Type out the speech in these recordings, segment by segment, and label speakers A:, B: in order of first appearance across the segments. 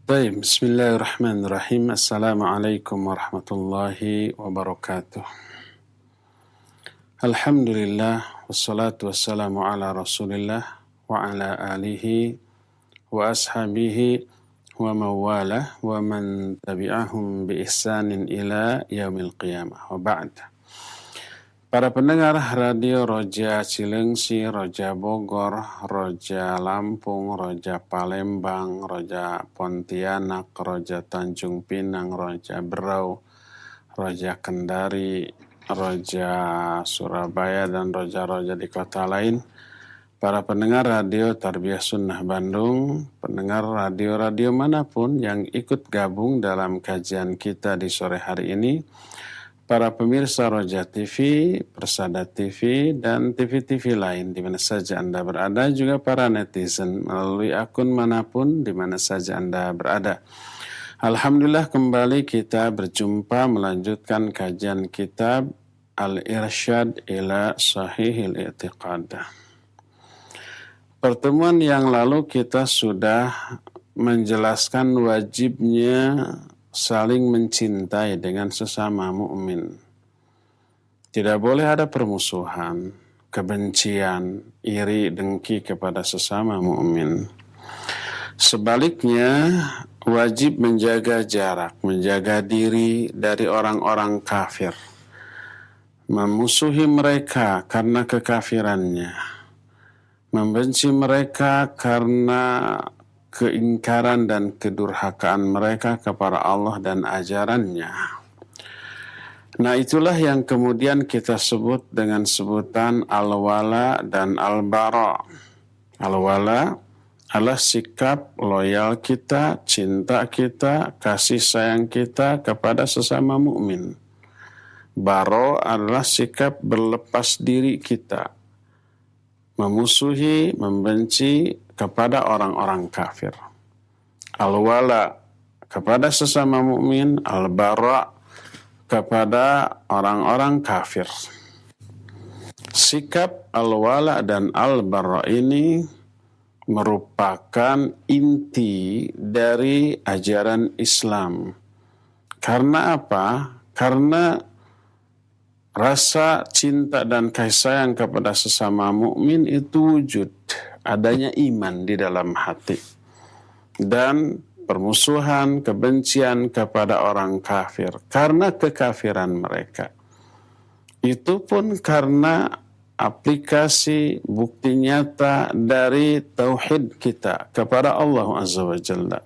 A: Baik, Bismillahirrahmanirrahim. Assalamualaikum warahmatullahi wabarakatuh. Alhamdulillah, wassalatu wassalamu ala rasulillah wa ala alihi wa ashabihi wa mawalah wa man tabi'ahum bi ihsanin ila yaumil qiyamah wa ba'd. Para pendengar Radio Roja Cilengsi, Roja Bogor, Roja Lampung, Roja Palembang, Roja Pontianak, Roja Tanjung Pinang, Roja Berau, Roja Kendari, Roja Surabaya, dan Roja-Roja di kota lain. Para pendengar Radio Tarbiyah Sunnah Bandung, pendengar radio-radio manapun yang ikut gabung dalam kajian kita di sore hari ini, para pemirsa Roja TV, Persada TV, dan TV-TV lain di mana saja Anda berada, juga para netizen melalui akun manapun di mana saja Anda berada. Alhamdulillah kembali kita berjumpa melanjutkan kajian kitab Al-Irsyad ila Sahihil I'tiqad. Pertemuan yang lalu kita sudah menjelaskan wajibnya saling mencintai dengan sesama mukmin. Tidak boleh ada permusuhan, kebencian, iri, dengki kepada sesama mukmin. Sebaliknya, wajib menjaga jarak, menjaga diri dari orang-orang kafir. Memusuhi mereka karena kekafirannya. Membenci mereka karena keingkaran dan kedurhakaan mereka kepada Allah dan ajarannya. Nah, itulah yang kemudian kita sebut dengan sebutan al-wala dan al-bara. Al-wala adalah sikap loyal kita, cinta kita, kasih sayang kita kepada sesama mukmin. Bara adalah sikap berlepas diri kita, memusuhi, membenci kepada orang-orang kafir. Al-wala kepada sesama mukmin, al-bara kepada orang-orang kafir. Sikap al-wala dan al-bara ini merupakan inti dari ajaran Islam. Karena apa? Karena rasa cinta dan kasih sayang kepada sesama mukmin itu wujud, adanya iman di dalam hati. Dan permusuhan, kebencian kepada orang kafir karena kekafiran mereka. Itu pun karena aplikasi bukti nyata dari tauhid kita kepada Allah Azza wa Jalla.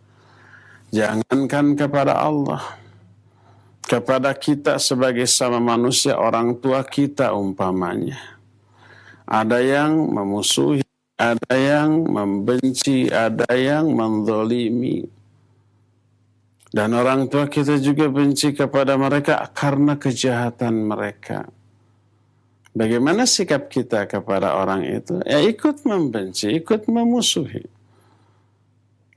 A: Jangankan kepada Allah, kepada kita sebagai sama manusia, orang tua kita umpamanya. Ada yang memusuhi, ada yang membenci, ada yang menzalimi. Dan orang tua kita juga benci kepada mereka karena kejahatan mereka. Bagaimana sikap kita kepada orang itu? Ya ikut membenci, ikut memusuhi.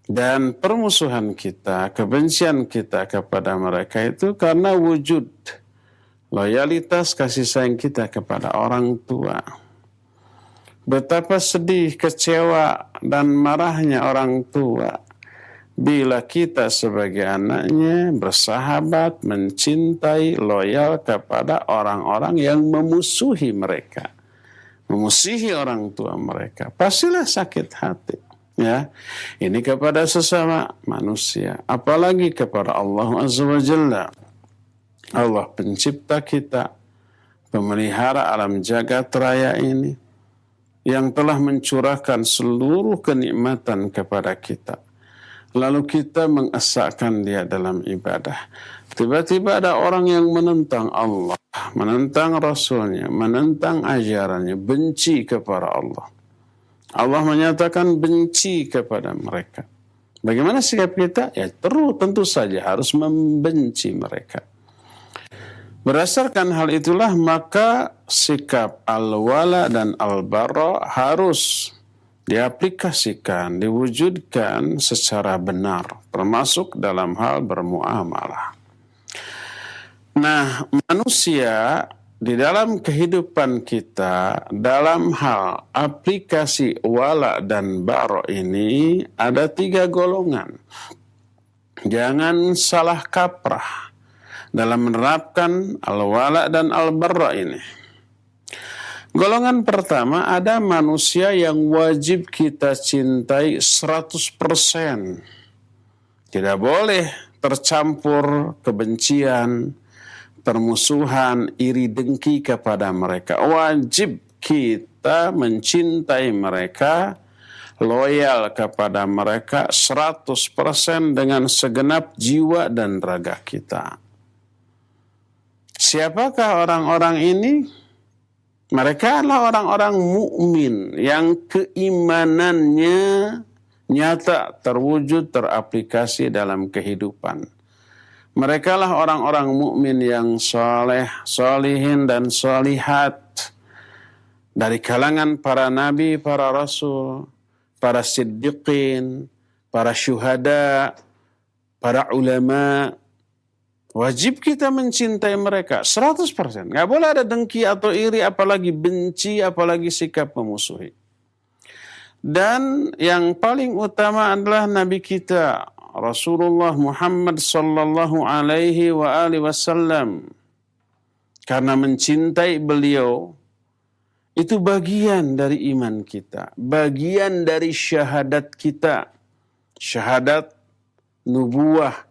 A: Dan permusuhan kita, kebencian kita kepada mereka itu karena wujud loyalitas kasih sayang kita kepada orang tua. Betapa sedih, kecewa, dan marahnya orang tua bila kita sebagai anaknya bersahabat, mencintai, loyal kepada orang-orang yang memusuhi mereka, memusuhi orang tua mereka. Pastilah sakit hati. Ya, ini kepada sesama manusia, apalagi kepada Allah Azza wa Jalla. Allah pencipta kita, pemelihara alam jagat raya ini, yang telah mencurahkan seluruh kenikmatan kepada kita. Lalu kita mengesahkan dia dalam ibadah. Tiba-tiba ada orang yang menentang Allah, menentang Rasulnya, menentang ajarannya, benci kepada Allah. Allah menyatakan benci kepada mereka. Bagaimana sikap kita? Ya tentu saja harus membenci mereka. Berdasarkan hal itulah maka sikap al-wala dan al-bara harus diaplikasikan, diwujudkan secara benar, termasuk dalam hal bermuamalah. Nah, manusia di dalam kehidupan kita, dalam hal aplikasi wala dan bara ini ada 3 golongan. Jangan salah kaprah dalam menerapkan al-wala dan al-barra ini. Golongan pertama, ada manusia yang wajib kita cintai 100%. Tidak boleh tercampur kebencian, permusuhan, iri dengki kepada mereka. Wajib kita mencintai mereka, loyal kepada mereka 100% dengan segenap jiwa dan raga kita. Siapakah orang-orang ini? Mereka adalah orang-orang mukmin yang keimanannya nyata, terwujud, teraplikasi dalam kehidupan. Mereka lah orang-orang mukmin yang soleh, solihin dan solihat dari kalangan para nabi, para rasul, para siddiqin, para syuhada, para ulama. Wajib kita mencintai mereka 100%. Nggak boleh ada dengki atau iri, apalagi benci, apalagi sikap memusuhi. Dan yang paling utama adalah Nabi kita, Rasulullah Muhammad sallallahu alaihi wa alihi wasallam. Karena mencintai beliau, itu bagian dari iman kita. Bagian dari syahadat kita. Syahadat nubuwah.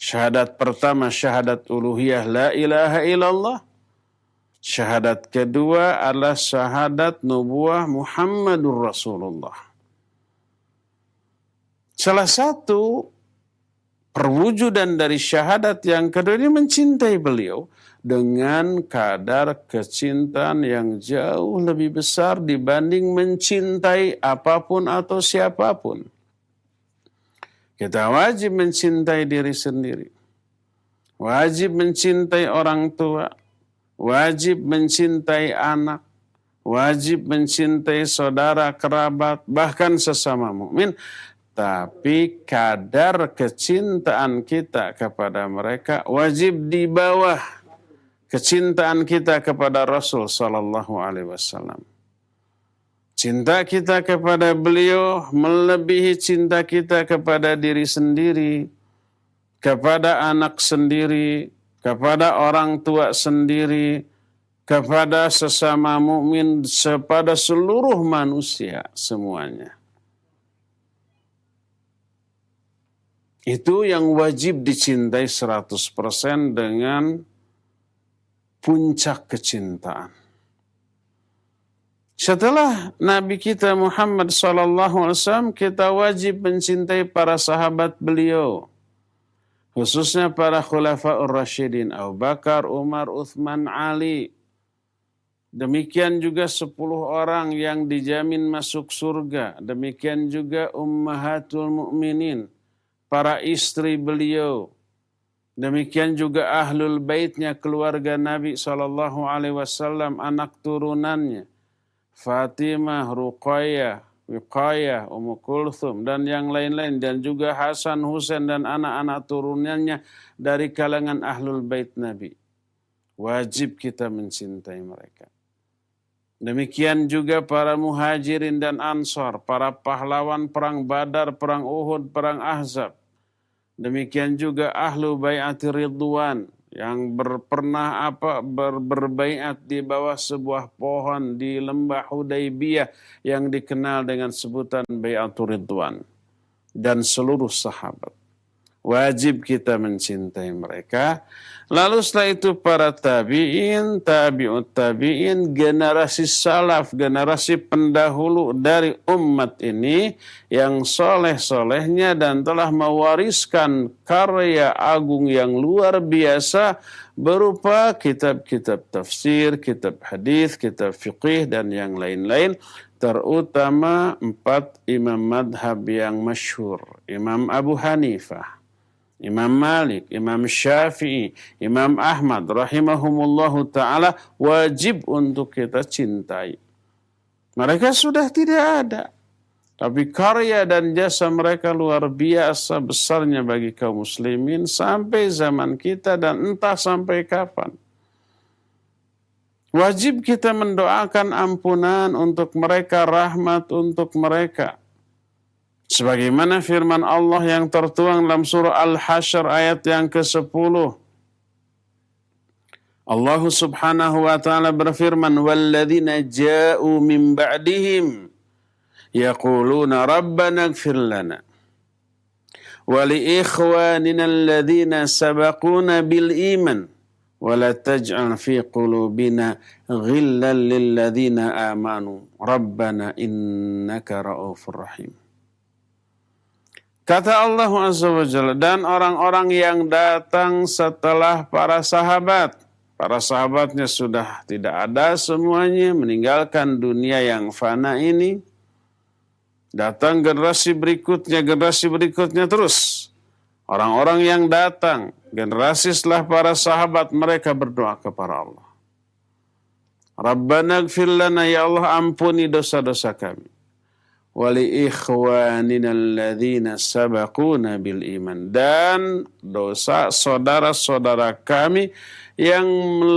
A: Syahadat pertama, syahadat uluhiyah, la ilaha illallah. Syahadat kedua adalah syahadat nubuwah Muhammadur Rasulullah. Salah satu perwujudan dari syahadat yang kedua ini mencintai beliau dengan kadar kecintaan yang jauh lebih besar dibanding mencintai apapun atau siapapun. Kita wajib mencintai diri sendiri. Wajib mencintai orang tua. Wajib mencintai anak. Wajib mencintai saudara, kerabat, bahkan sesama mukmin. Tapi kadar kecintaan kita kepada mereka wajib di bawah kecintaan kita kepada Rasul sallallahu alaihi wasallam. Cinta kita kepada beliau melebihi cinta kita kepada diri sendiri, kepada anak sendiri, kepada orang tua sendiri, kepada sesama mukmin, kepada seluruh manusia semuanya. Itu yang wajib dicintai 100% dengan puncak kecintaan. Setelah Nabi kita Muhammad SAW, kita wajib mencintai para sahabat beliau. Khususnya para khulafaur rasyidin, Abu Bakar, Umar, Uthman, Ali. Demikian juga 10 orang yang dijamin masuk surga. Demikian juga ummahatul mu'minin, para istri beliau. Demikian juga ahlul baitnya, keluarga Nabi SAW, anak turunannya. Fatimah, Ruqayyah, Wiqayah, Ummu Kulthum, dan yang lain-lain. Dan juga Hasan, Husain, dan anak-anak turunannya dari kalangan ahlul bait Nabi. Wajib kita mencintai mereka. Demikian juga para muhajirin dan ansar, para pahlawan perang Badar, perang Uhud, perang Ahzab. Demikian juga ahlu bai'ati ridwan, yang pernah berbaiat di bawah sebuah pohon di lembah Hudaybiyah yang dikenal dengan sebutan Bai'atur Ridwan, dan seluruh sahabat. Wajib kita mencintai mereka. Lalu setelah itu para tabi'in, tabi'ut tabi'in, generasi salaf, generasi pendahulu dari umat ini yang soleh-solehnya dan telah mewariskan karya agung yang luar biasa berupa kitab-kitab tafsir, kitab hadis, kitab fiqih, dan yang lain-lain. Terutama 4 imam madhab yang masyhur. Imam Abu Hanifah, Imam Malik, Imam Syafi'i, Imam Ahmad rahimahumullahu ta'ala wajib untuk kita cintai. Mereka sudah tidak ada, tapi karya dan jasa mereka luar biasa besarnya bagi kaum muslimin sampai zaman kita dan entah sampai kapan. Wajib kita mendoakan ampunan untuk mereka, rahmat untuk mereka. Sebagaimana firman Allah yang tertuang dalam surah Al-Hasyr ayat yang ke-10. Allah Subhanahu wa taala berfirman, "Walladzina ja'u min ba'dihim yaquluna rabbana ighfir lana wa li ikhwanina alladhina sabaquna bil iman wa la taj'al fi qulubina ghillan lil ladzina amanu rabbana innaka ra'ufur rahim." Kata Allah Azza wa Jalla, dan orang-orang yang datang setelah para sahabat. Para sahabatnya sudah tidak ada semuanya, meninggalkan dunia yang fana ini. Datang generasi berikutnya terus. Orang-orang yang datang, generasi setelah para sahabat, mereka berdoa kepada Allah. Rabbana ighfir lana, ya Allah ampuni dosa-dosa kami. Wali ikhwanina alladzina sabaquna bil iman, dan dosa saudara-saudara kami yang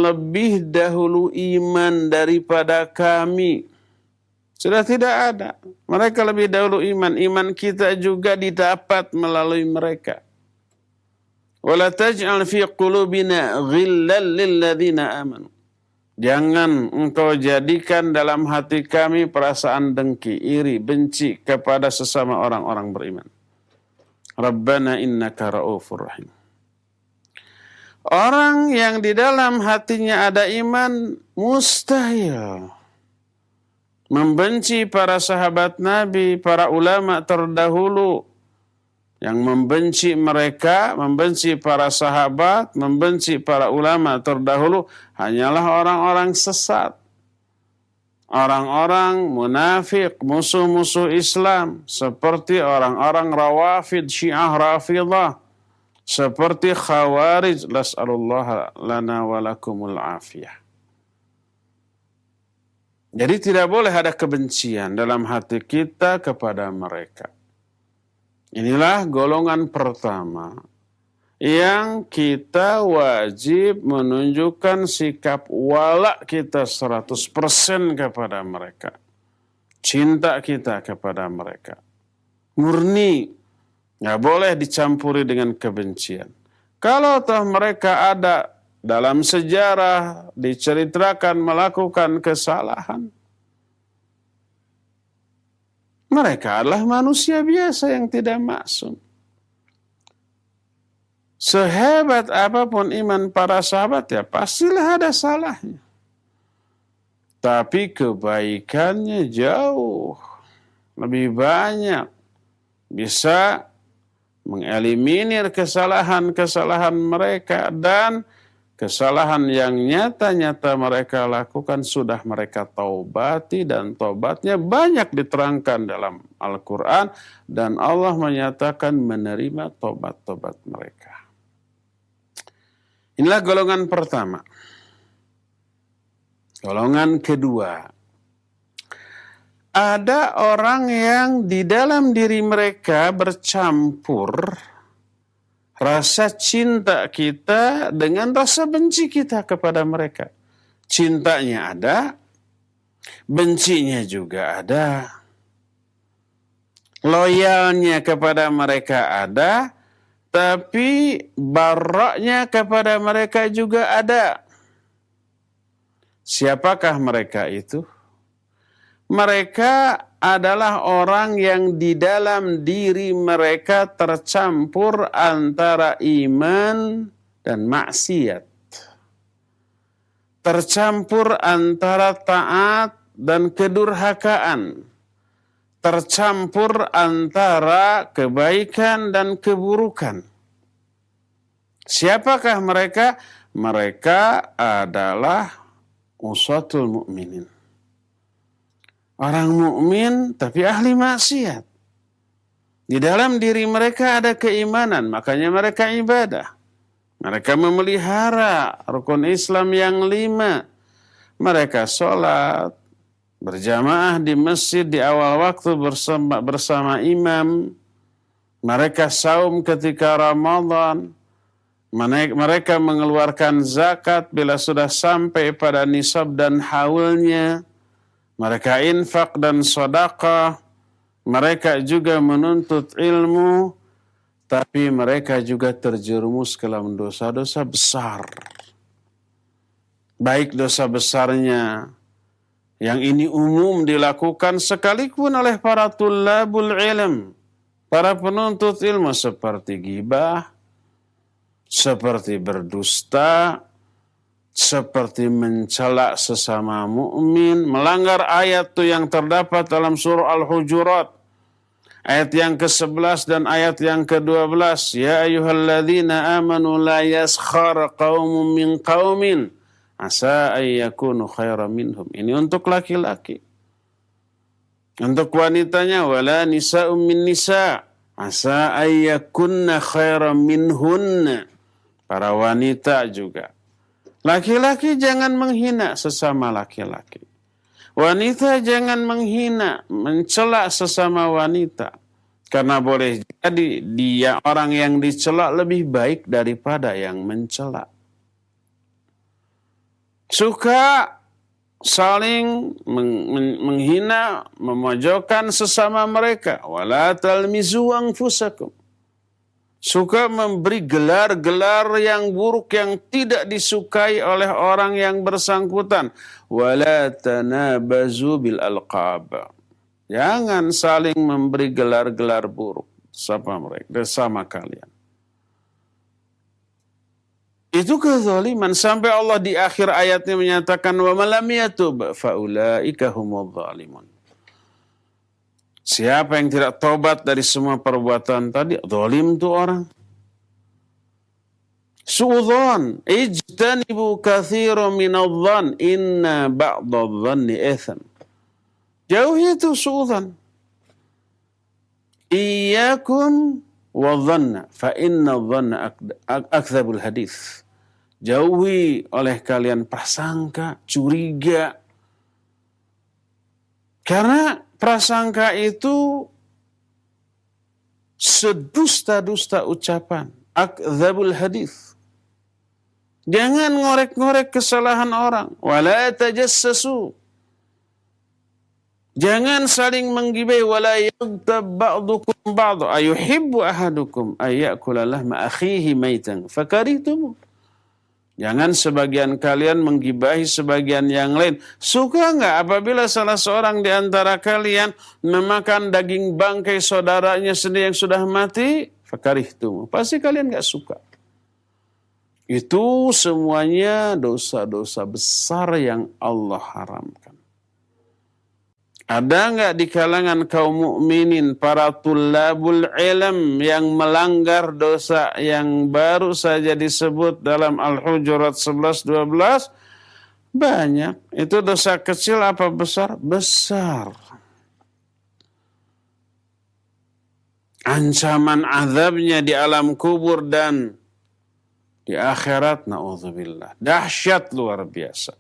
A: lebih dahulu iman daripada kami. Sudah tidak ada. Mereka lebih dahulu iman. Iman kita juga didapat melalui mereka. Wala taj'al fi qulubina ghillan lil ladzina amanu. Jangan engkau jadikan dalam hati kami perasaan dengki, iri, benci kepada sesama orang-orang beriman. Rabbana innaka ra'ufur rahim. Orang yang di dalam hatinya ada iman mustahil membenci para sahabat Nabi, para ulama terdahulu. Yang membenci mereka, membenci para sahabat, membenci para ulama terdahulu hanyalah orang-orang sesat. Orang-orang munafik, musuh-musuh Islam. Seperti orang-orang Rawafid, Syiah Rafidah. Seperti Khawarij. Nas'alullah lana walakumul afiyah. Jadi tidak boleh ada kebencian dalam hati kita kepada mereka. Inilah golongan pertama yang kita wajib menunjukkan sikap wala kita 100% kepada mereka. Cinta kita kepada mereka. Murni. Nggak boleh dicampuri dengan kebencian. Kalau toh mereka ada dalam sejarah diceritakan melakukan kesalahan, mereka adalah manusia biasa yang tidak maksum. Sehebat apapun iman para sahabat, ya pastilah ada salahnya. Tapi kebaikannya jauh lebih banyak. Bisa mengeliminir kesalahan-kesalahan mereka, dan kesalahan yang nyata-nyata mereka lakukan sudah mereka taubati, dan taubatnya banyak diterangkan dalam Al-Quran, dan Allah menyatakan menerima taubat-taubat mereka. Inilah golongan pertama. Golongan kedua. Ada orang yang di dalam diri mereka bercampur rasa cinta kita dengan rasa benci kita kepada mereka. Cintanya ada, bencinya juga ada. Loyalnya kepada mereka ada, tapi baraknya kepada mereka juga ada. Siapakah mereka itu? Mereka adalah orang yang di dalam diri mereka tercampur antara iman dan maksiat. Tercampur antara taat dan kedurhakaan. Tercampur antara kebaikan dan keburukan. Siapakah mereka? Mereka adalah usatul mu'minin. Orang mukmin tapi ahli maksiat. Di dalam diri mereka ada keimanan, makanya mereka ibadah. Mereka memelihara rukun Islam yang 5. Mereka sholat berjamaah di masjid di awal waktu bersama imam. Mereka saum ketika Ramadan. Mereka mengeluarkan zakat bila sudah sampai pada nisab dan haulnya. Mereka infak dan sedekah. Mereka juga menuntut ilmu, tapi mereka juga terjerumus ke dalam dosa-dosa besar. Baik dosa besarnya, yang ini umum dilakukan sekalipun oleh para tullabul ilm, para penuntut ilmu, seperti ghibah, seperti berdusta, seperti mencela sesama mukmin, melanggar ayat itu yang terdapat dalam surah Al-Hujurat, ayat yang ke-11 dan ayat yang ke-12. Ya ayyuhalladzina amanu la yaskhar qaumun min qaumin asa ayyakunu khairan minhum. Ini untuk laki-laki. Untuk wanitanya, wala nisa'um min nisa asa ayyakunna khairan minhunna. Para wanita juga. Laki-laki jangan menghina sesama laki-laki. Wanita jangan menghina, mencela sesama wanita. Karena boleh jadi dia orang yang dicela lebih baik daripada yang mencela. Suka saling menghina, memojokkan sesama mereka. Wala talmizu anfusakum. Suka memberi gelar-gelar yang buruk yang tidak disukai oleh orang yang bersangkutan. Wala tanabazu bil alqab. Jangan saling memberi gelar-gelar buruk sama kalian. Itu kezaliman sampai Allah di akhir ayatnya menyatakan wa man lam yatub fa ulaika humudz zalimun. Siapa yang tidak tobat dari semua perbuatan tadi, zalim itu orang. Su'udzan, ijtanibu katsiran minadh-dhann, inna ba'dadh-dhanni itsam. Jauhi itu su'udzan. Iyyakum wadh-dhanna, fa inna adh-dhanna akdzabul hadits. Jauhi oleh kalian prasangka, curiga. Karena prasangka itu sedusta-dusta ucapan. Akdzabul hadits. Jangan ngorek-ngorek kesalahan orang. Wala tajassasu. Jangan saling menggibai. Wala yaghtab ba'dukum ba'du. Ayuhibbu ahadukum ayyakula lahma akhihi maitan fakarihtum. Jangan sebagian kalian menggibahi sebagian yang lain. Suka nggak apabila salah seorang di antara kalian memakan daging bangkai saudaranya sendiri yang sudah mati? Fakarihtum. Pasti kalian nggak suka. Itu semuanya dosa-dosa besar yang Allah haramkan. Ada nggak di kalangan kaum mukminin para tullabul ilm yang melanggar dosa yang baru saja disebut dalam Al-Hujurat 11-12? Banyak. Itu dosa kecil apa besar? Besar. Ancaman azabnya di alam kubur dan di akhirat, na'udzubillah. Dahsyat luar biasa.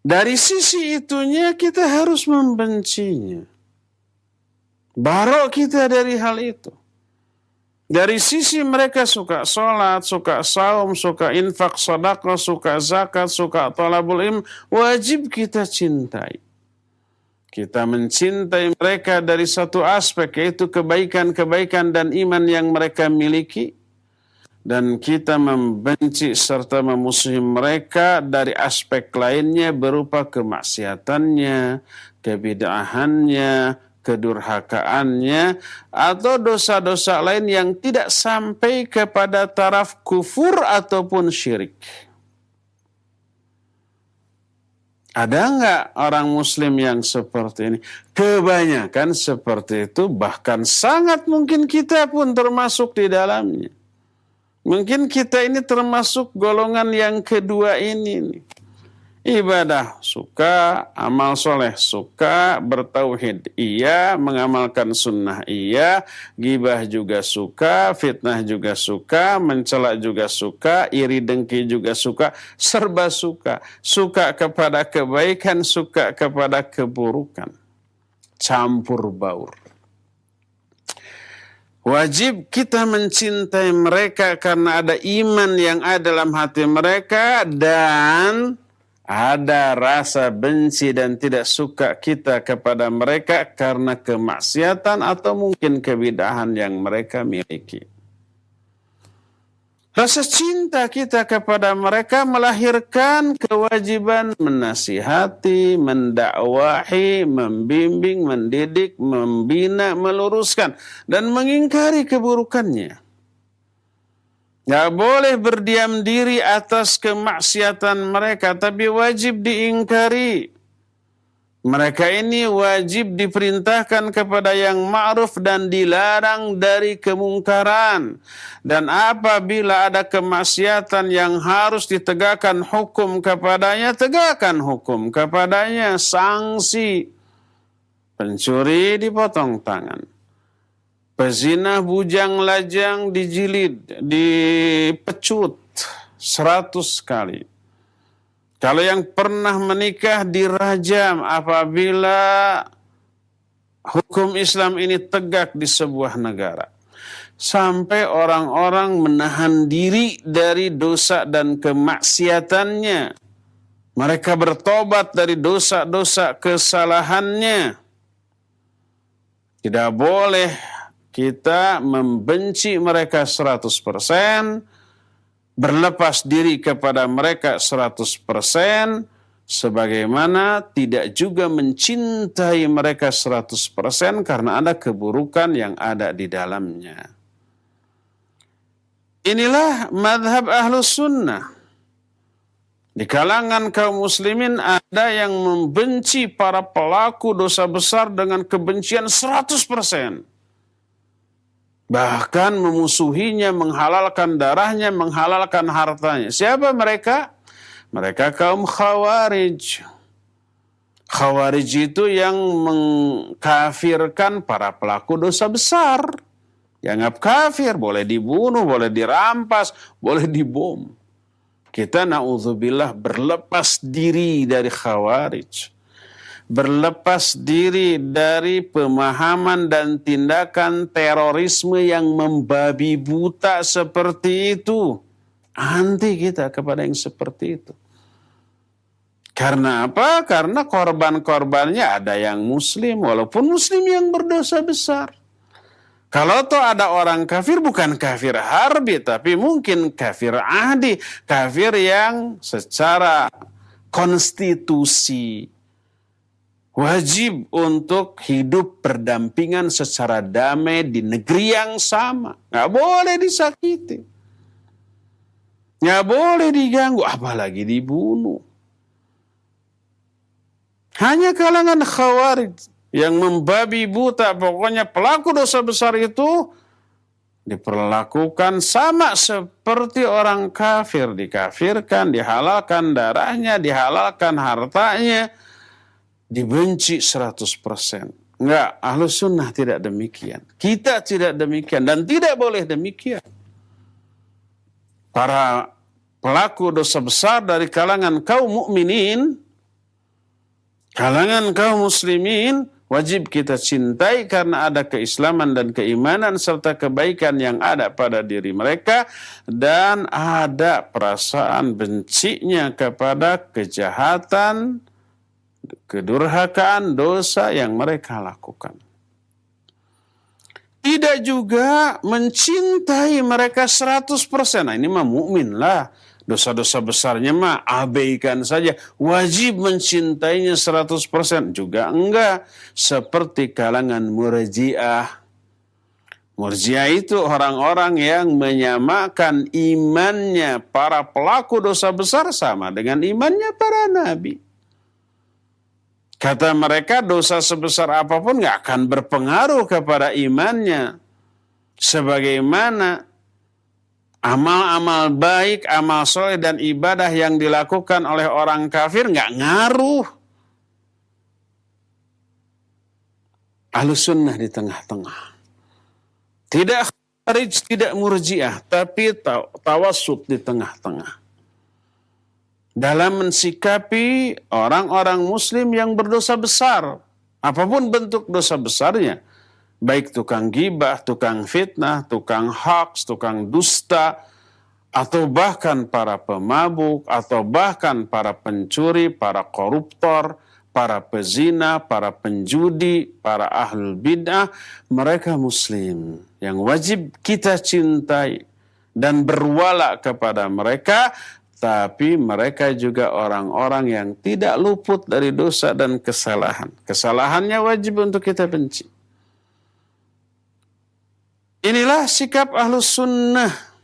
A: Dari sisi itunya kita harus membencinya. Barok kita dari hal itu. Dari sisi mereka suka sholat, suka saum, suka infak, sedekah, suka zakat, suka thalabul ilm, wajib kita cintai. Kita mencintai mereka dari satu aspek, yaitu kebaikan-kebaikan dan iman yang mereka miliki. Dan kita membenci serta memusuhi mereka dari aspek lainnya berupa kemaksiatannya, kebid'ahannya, kedurhakaannya, atau dosa-dosa lain yang tidak sampai kepada taraf kufur ataupun syirik. Ada nggak orang muslim yang seperti ini? Kebanyakan seperti itu, bahkan sangat mungkin kita pun termasuk di dalamnya. Mungkin kita ini termasuk golongan yang kedua ini nih. Ibadah suka, amal soleh suka, bertauhid iya, mengamalkan sunnah iya, ghibah juga suka, fitnah juga suka, mencela juga suka, iri dengki juga suka, serba suka. Suka kepada kebaikan, suka kepada keburukan. Campur baur. Wajib kita mencintai mereka karena ada iman yang ada dalam hati mereka dan ada rasa benci dan tidak suka kita kepada mereka karena kemaksiatan atau mungkin kebidahan yang mereka miliki. Rasa cinta kita kepada mereka melahirkan kewajiban menasihati, mendakwahi, membimbing, mendidik, membina, meluruskan, dan mengingkari keburukannya. Tidak boleh berdiam diri atas kemaksiatan mereka, tapi wajib diingkari. Mereka ini wajib diperintahkan kepada yang ma'ruf dan dilarang dari kemungkaran. Dan apabila ada kemaksiatan yang harus ditegakkan hukum kepadanya, tegakkan hukum kepadanya, sanksi. Pencuri dipotong tangan. Pezina bujang lajang dijilid, dipecut 100 kali. Kalau yang pernah menikah dirajam apabila hukum Islam ini tegak di sebuah negara. Sampai orang-orang menahan diri dari dosa dan kemaksiatannya. Mereka bertobat dari dosa-dosa kesalahannya. Tidak boleh kita membenci mereka 100%, berlepas diri kepada mereka 100%, sebagaimana tidak juga mencintai mereka 100% karena ada keburukan yang ada di dalamnya. Inilah madhab Ahlus Sunnah. Di kalangan kaum muslimin ada yang membenci para pelaku dosa besar dengan kebencian 100%. Bahkan memusuhinya, menghalalkan darahnya, menghalalkan hartanya. Siapa mereka? Mereka kaum Khawarij. Khawarij itu yang mengkafirkan para pelaku dosa besar. Dianggap kafir, boleh dibunuh, boleh dirampas, boleh dibom. Kita na'udzubillah berlepas diri dari Khawarij. Berlepas diri dari pemahaman dan tindakan terorisme yang membabi buta seperti itu. Anti kita kepada yang seperti itu. Karena apa? Karena korban-korbannya ada yang muslim, walaupun muslim yang berdosa besar. Kalau toh ada orang kafir, bukan kafir harbi, tapi mungkin kafir ahdi, kafir yang secara konstitusi wajib untuk hidup berdampingan secara damai di negeri yang sama. Nggak boleh disakiti. Nggak boleh diganggu, apalagi dibunuh. Hanya kalangan Khawarij yang membabi buta, pokoknya pelaku dosa besar itu diperlakukan sama seperti orang kafir. Dikafirkan, dihalalkan darahnya, dihalalkan hartanya, dibenci 100%. Enggak, Ahlus Sunnah tidak demikian. Kita tidak demikian dan tidak boleh demikian. Para pelaku dosa besar dari kalangan kaum mukminin, kalangan kaum muslimin, wajib kita cintai karena ada keislaman dan keimanan serta kebaikan yang ada pada diri mereka, dan ada perasaan bencinya kepada kejahatan, kedurhakaan, dosa yang mereka lakukan. Tidak juga mencintai mereka 100%. Nah, ini mah mukmin lah. Dosa-dosa besarnya mah abaikan saja. Wajib mencintainya 100%. Juga enggak. Seperti kalangan Murji'ah. Murji'ah itu orang-orang yang menyamakan imannya para pelaku dosa besar sama dengan imannya para nabi. Kata mereka, dosa sebesar apapun nggak akan berpengaruh kepada imannya. Sebagaimana amal-amal baik, amal soleh dan ibadah yang dilakukan oleh orang kafir nggak ngaruh. Ahlus Sunnah di tengah-tengah. Tidak Khawarij, tidak Murji'ah, tapi tawassut di tengah-tengah. Dalam mensikapi orang-orang muslim yang berdosa besar, apapun bentuk dosa besarnya, baik tukang gibah, tukang fitnah, tukang hoax, tukang dusta, atau bahkan para pemabuk, atau bahkan para pencuri, para koruptor, para pezina, para penjudi, para ahlul bid'ah, mereka muslim yang wajib kita cintai dan berwala kepada mereka, tapi mereka juga orang-orang yang tidak luput dari dosa dan kesalahan. Kesalahannya wajib untuk kita benci. Inilah sikap Ahlus Sunnah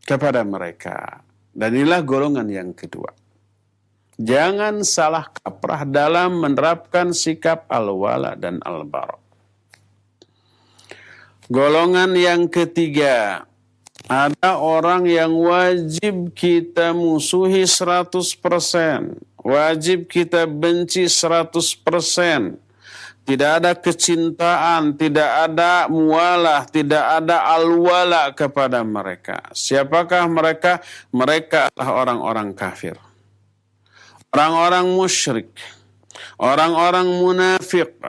A: kepada mereka. Dan inilah golongan yang kedua. Jangan salah kaprah dalam menerapkan sikap al-wala dan al-bara. Golongan yang ketiga, ada orang yang wajib kita musuhi 100%. Wajib kita benci 100%. Tidak ada kecintaan, tidak ada mualah, tidak ada al-wala kepada mereka. Siapakah mereka? Mereka adalah orang-orang kafir. Orang-orang musyrik. Orang-orang munafik.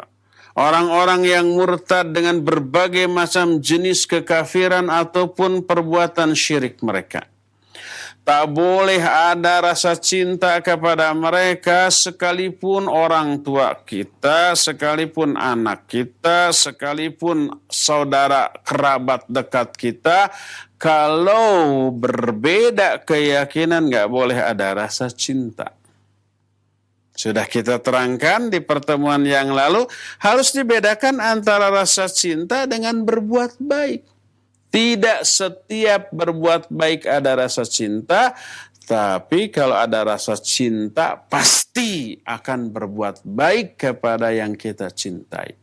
A: Orang-orang yang murtad dengan berbagai macam jenis kekafiran ataupun perbuatan syirik mereka. Tak boleh ada rasa cinta kepada mereka sekalipun orang tua kita, sekalipun anak kita, sekalipun saudara kerabat dekat kita. Kalau berbeda keyakinan nggak boleh ada rasa cinta. Sudah kita terangkan di pertemuan yang lalu, harus dibedakan antara rasa cinta dengan berbuat baik. Tidak setiap berbuat baik ada rasa cinta, tapi kalau ada rasa cinta pasti akan berbuat baik kepada yang kita cintai.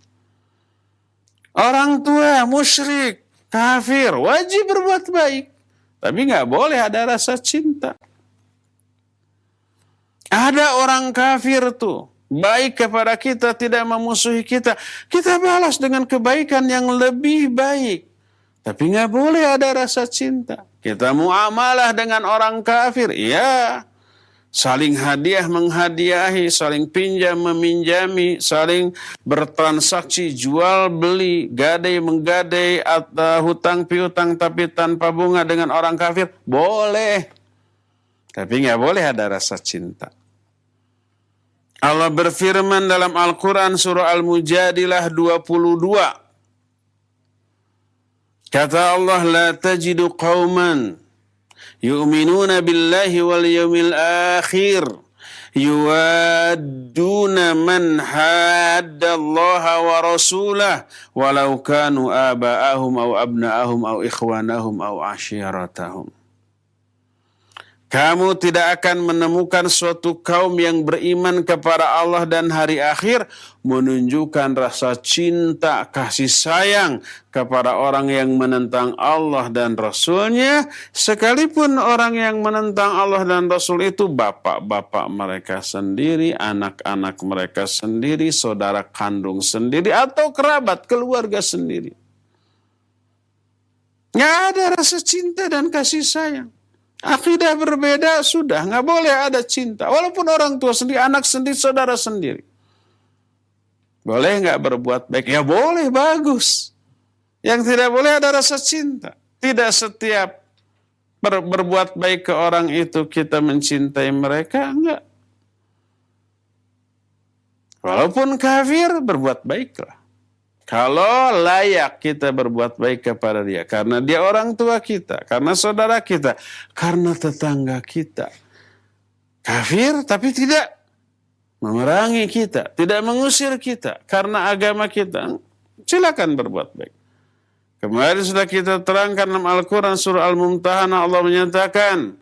A: Orang tua, musyrik, kafir, wajib berbuat baik, tapi nggak boleh ada rasa cinta. Ada orang kafir tuh, baik kepada kita, tidak memusuhi kita. Kita balas dengan kebaikan yang lebih baik. Tapi nggak boleh ada rasa cinta. Kita muamalah dengan orang kafir, ya. Saling hadiah menghadiahi, saling pinjam meminjami, saling bertransaksi jual beli, gadai menggadai, atau hutang piutang tapi tanpa bunga dengan orang kafir, boleh. Tapi nggak boleh ada rasa cinta. Allah berfirman dalam Al-Quran surah Al-Mujadilah 22. Kata Allah, la tajidu qawman yu'minuna billahi wal yawmil akhir yuwadduna man haddallaha wa rasulah walau kanu aba'ahum aw abna'ahum aw ikhwanahum aw ashiratahum. Kamu tidak akan menemukan suatu kaum yang beriman kepada Allah dan hari akhir menunjukkan rasa cinta, kasih sayang kepada orang yang menentang Allah dan Rasul-Nya, sekalipun orang yang menentang Allah dan Rasul itu bapak-bapak mereka sendiri, anak-anak mereka sendiri, saudara kandung sendiri, atau kerabat keluarga sendiri. Nggak ada rasa cinta dan kasih sayang. Akidah berbeda, sudah nggak boleh ada cinta. Walaupun orang tua sendiri, anak sendiri, saudara sendiri. Boleh nggak berbuat baik? Ya boleh, bagus. Yang tidak boleh ada rasa cinta. Tidak setiap berbuat baik ke orang itu kita mencintai mereka, enggak. Walaupun kafir, berbuat baiklah. Kalau layak kita berbuat baik kepada dia, karena dia orang tua kita, karena saudara kita, karena tetangga kita. Kafir tapi tidak memerangi kita, tidak mengusir kita karena agama kita. Silakan berbuat baik. Kemarin sudah kita terangkan dalam Al-Quran surah Al-Mumtahanah, Allah menyatakan,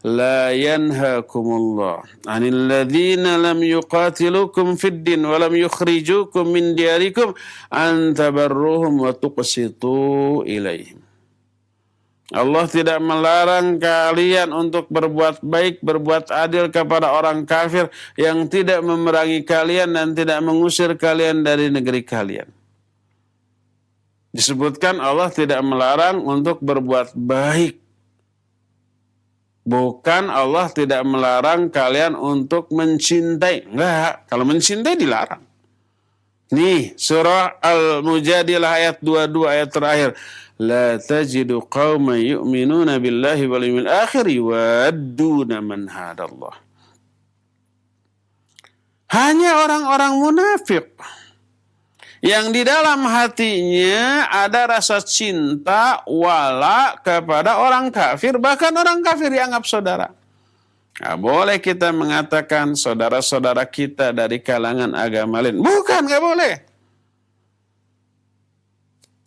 A: La yanhakumullah anil ladzina lam yuqatilukum fid din wa lam yukhrijukum min diyarikum an tabarruhum wa tuqsitu ilaihim. Allah tidak melarang kalian untuk berbuat baik, berbuat adil kepada orang kafir yang tidak memerangi kalian dan tidak mengusir kalian dari negeri kalian. Disebutkan Allah tidak melarang untuk berbuat baik. Bukan Allah tidak melarang kalian untuk mencintai. Enggak, kalau mencintai dilarang. Nih, surah Al-Mujadilah ayat 22 ayat terakhir. La tajidu qauman yu'minuna billahi wal yawmil akhir yuwadduna man hadallah. Hanya orang-orang munafik yang di dalam hatinya ada rasa cinta wala kepada orang kafir, bahkan orang kafir dianggap saudara. Nggak boleh kita mengatakan saudara-saudara kita dari kalangan agama lain. Bukan, nggak boleh.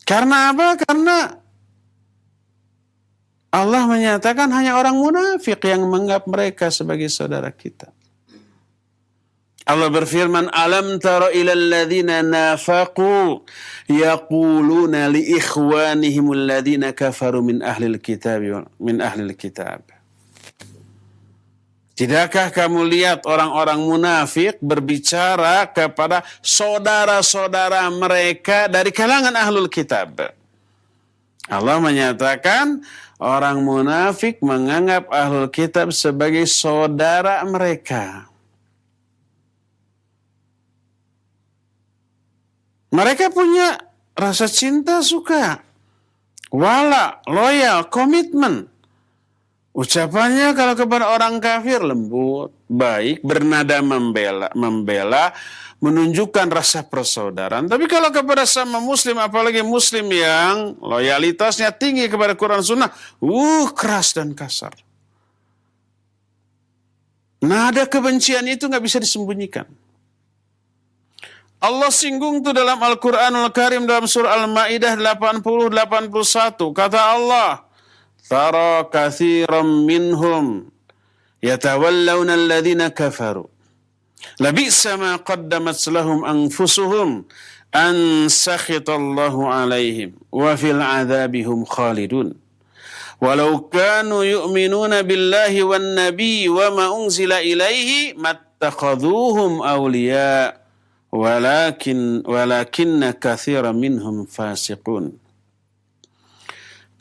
A: Karena apa? Karena Allah menyatakan hanya orang munafik yang menganggap mereka sebagai saudara kita. Allah berfirman, Alam tara ilal ladzina nafaqu yaquluna li ikhwanihimul ladzina kafaru min ahlil kitab. Tidakkah kamu lihat orang-orang munafik berbicara kepada saudara-saudara mereka dari kalangan ahlul kitab? Allah menyatakan orang munafik menganggap ahlul kitab sebagai saudara mereka. Mereka punya rasa cinta, suka, wala, loyal, komitmen. Ucapannya kalau kepada orang kafir lembut, baik, bernada membela, menunjukkan rasa persaudaraan. Tapi kalau kepada sama muslim, apalagi muslim yang loyalitasnya tinggi kepada Quran Sunnah, keras dan kasar. Nada kebencian itu nggak bisa disembunyikan. Allah singgung itu dalam Al-Quranul Karim dalam surah Al-Ma'idah 80-81. Kata Allah, Tara kathiran minhum yatawallawna alladhina kafaru. Labi'sa ma qaddamat lahum anfusuhum an sakhitallahu alaihim wa fil adhabihum khalidun. Walau kanu yu'minuna billahi wan nabi wa ma unzila ilaihi mattakhadhuhum awliya walakinna kathiran minhum fasiqun.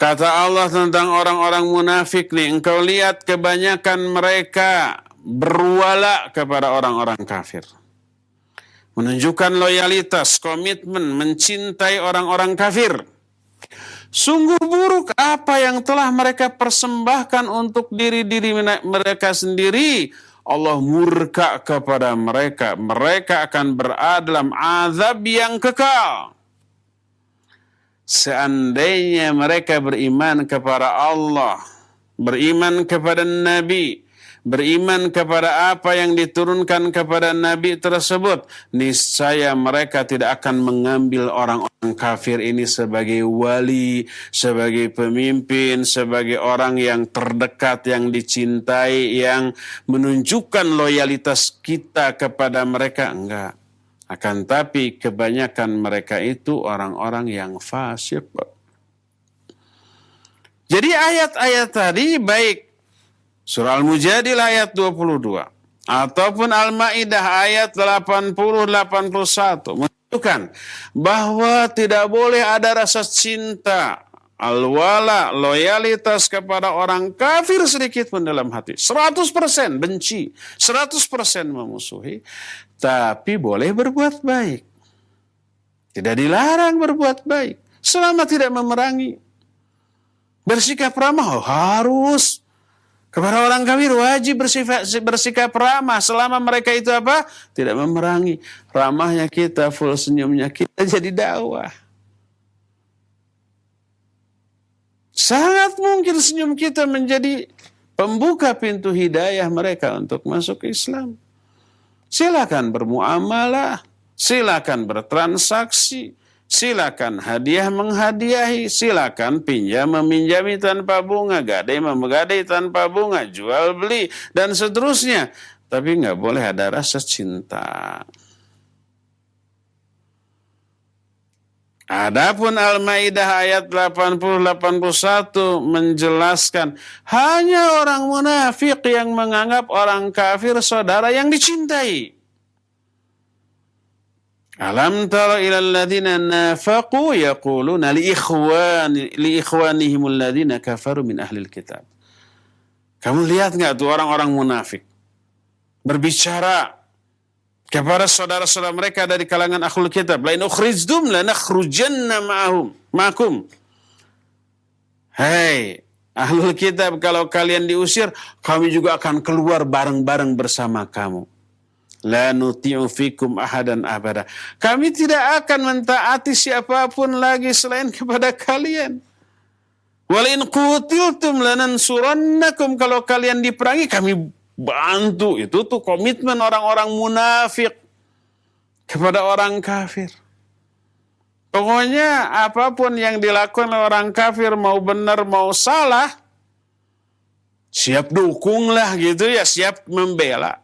A: Kata Allah tentang orang-orang munafik nih, engkau lihat kebanyakan mereka berwala kepada orang-orang kafir. Menunjukkan loyalitas, komitmen, mencintai orang-orang kafir. Sungguh buruk apa yang telah mereka persembahkan untuk diri-diri mereka sendiri. Allah murka kepada mereka. Mereka akan berada dalam azab yang kekal. Seandainya mereka beriman kepada Allah, beriman kepada Nabi, beriman kepada apa yang diturunkan kepada Nabi tersebut, niscaya mereka tidak akan mengambil orang-orang kafir ini sebagai wali, sebagai pemimpin, sebagai orang yang terdekat, yang dicintai, yang menunjukkan loyalitas kita kepada mereka. Enggak. Akan tapi kebanyakan mereka itu orang-orang yang fasik. Jadi ayat-ayat tadi baik surah Al-Mujadilah ayat 22 ataupun Al-Maidah ayat 80-81 menunjukkan bahwa tidak boleh ada rasa cinta, al-wala, loyalitas kepada orang kafir sedikit pun dalam hati. 100% benci, 100% memusuhi. Tapi boleh berbuat baik. Tidak dilarang berbuat baik. Selama tidak memerangi. Bersikap ramah harus. Kepada orang kafir wajib bersikap ramah. Selama mereka itu apa? Tidak memerangi. Ramahnya kita, full senyumnya kita jadi dakwah. Sangat mungkin senyum kita menjadi pembuka pintu hidayah mereka untuk masuk ke Islam. Silakan bermuamalah, silakan bertransaksi, silakan hadiah menghadiahi, silakan pinjam meminjami tanpa bunga, gadai menggadai tanpa bunga, jual beli dan seterusnya. Tapi nggak boleh ada rasa cinta. Adapun Al-Maidah ayat 80-81 menjelaskan hanya orang munafik yang menganggap orang kafir saudara yang dicintai. Alam tara ilal ladzina nafaqu yaquluna li ikhwanihim alladzina kafaru min ahlil kitab. Kamu lihat enggak tuh orang-orang munafik berbicara kepada saudara-saudara mereka dari kalangan ahlul kitab, la in ukhrijtum lanakhrujanna ma'akum. Hei ahlul kitab, kalau kalian diusir, kami juga akan keluar bareng-bareng bersama kamu. La nuti'u fikum ahadan abada. Kami tidak akan mentaati siapapun lagi selain kepada kalian. Wala in qutiltum lanansurannakum. Kalau kalian diperangi, kami bantu. Itu tuh komitmen orang-orang munafik kepada orang kafir. Pokoknya apapun yang dilakukan oleh orang kafir, mau benar mau salah, siap dukung lah gitu ya, siap membela.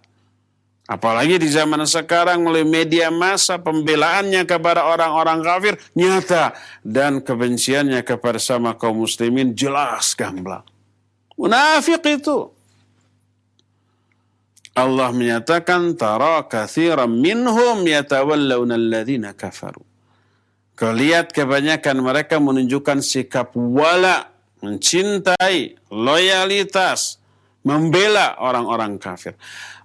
A: Apalagi di zaman sekarang melalui media massa, pembelaannya kepada orang-orang kafir nyata, dan kebenciannya kepada sama kaum muslimin jelas gamblang. Munafik itu. Allah menyatakan tara katsiran minhum yatawallawna alladhina kafaru. Kau lihat kebanyakan mereka menunjukkan sikap wala, mencintai, loyalitas, membela orang-orang kafir.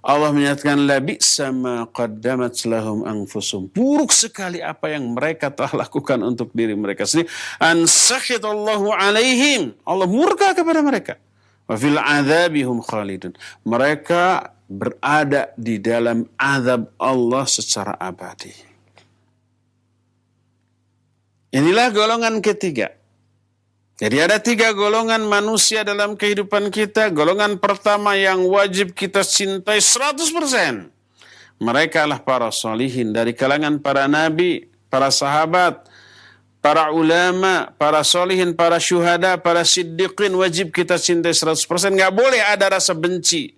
A: Allah menyatakan la bi'sa ma qaddamat lahum anfusum. Buruk sekali apa yang mereka telah lakukan untuk diri mereka sendiri. An sakhitallahu alaihim. Allah murka kepada mereka. Wa fil adzabihum khalidun. Mereka berada di dalam azab Allah secara abadi. Inilah golongan ketiga. Jadi ada 3 golongan manusia dalam kehidupan kita. Golongan pertama yang wajib kita cintai 100%. Mereka adalah para sholihin dari kalangan para nabi, para sahabat, para ulama, para sholihin, para syuhada, para siddiqin. Wajib kita cintai 100%. Nggak boleh ada rasa benci,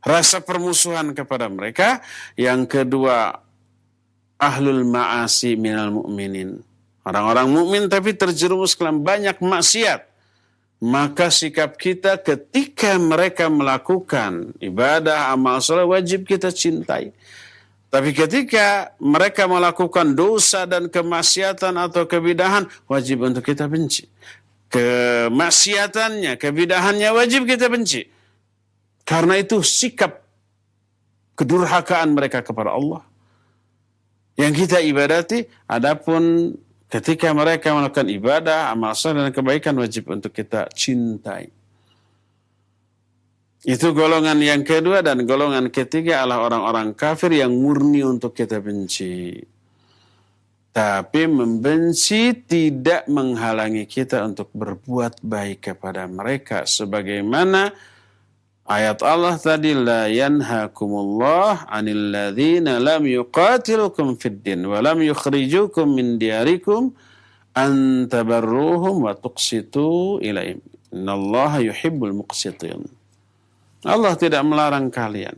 A: rasa permusuhan kepada mereka. Yang kedua, ahlul ma'asi minal mu'minin. Orang-orang mukmin tapi terjerumus ke dalam banyak maksiat. Maka sikap kita ketika mereka melakukan ibadah, amal soleh, wajib kita cintai. Tapi ketika mereka melakukan dosa dan kemaksiatan atau kebidahan, wajib untuk kita benci. Kemaksiatannya, kebidahannya wajib kita benci. Karena itu sikap kedurhakaan mereka kepada Allah yang kita ibadati. Adapun ketika mereka melakukan ibadah, amal saleh dan kebaikan, wajib untuk kita cintai. Itu golongan yang kedua. Dan golongan ketiga adalah orang-orang kafir yang murni untuk kita benci. Tapi membenci tidak menghalangi kita untuk berbuat baik kepada mereka. Sebagaimana ayat Allah tadi, la yanhakumullah 'anil ladzina lam yuqatilukum fid din wa lam yukhrijukum min diyarikum an tabarruhum wa tuqsitu ilaihim. Innallaha yuhibbul muqsitin. Allah tidak melarang kalian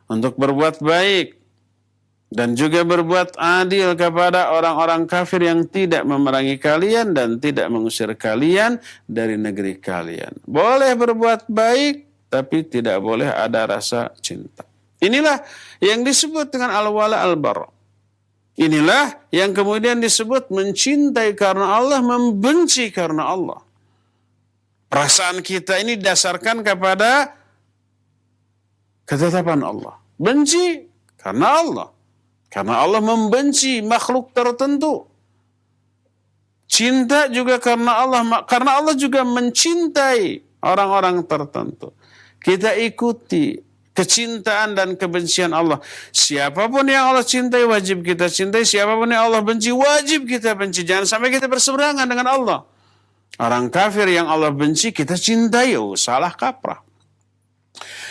A: untuk berbuat baik dan juga berbuat adil kepada orang-orang kafir yang tidak memerangi kalian dan tidak mengusir kalian dari negeri kalian. Boleh berbuat baik, tapi tidak boleh ada rasa cinta. Inilah yang disebut dengan al-wala al-bara. Inilah yang kemudian disebut mencintai karena Allah, membenci karena Allah. Perasaan kita ini didasarkan kepada ketetapan Allah. Benci karena Allah. Karena Allah membenci makhluk tertentu. Cinta juga karena Allah juga mencintai orang-orang tertentu. Kita ikuti kecintaan dan kebencian Allah. Siapapun yang Allah cintai, wajib kita cintai. Siapapun yang Allah benci, wajib kita benci. Jangan sampai kita berseberangan dengan Allah. Orang kafir yang Allah benci, kita cintai. Oh, salah kaprah.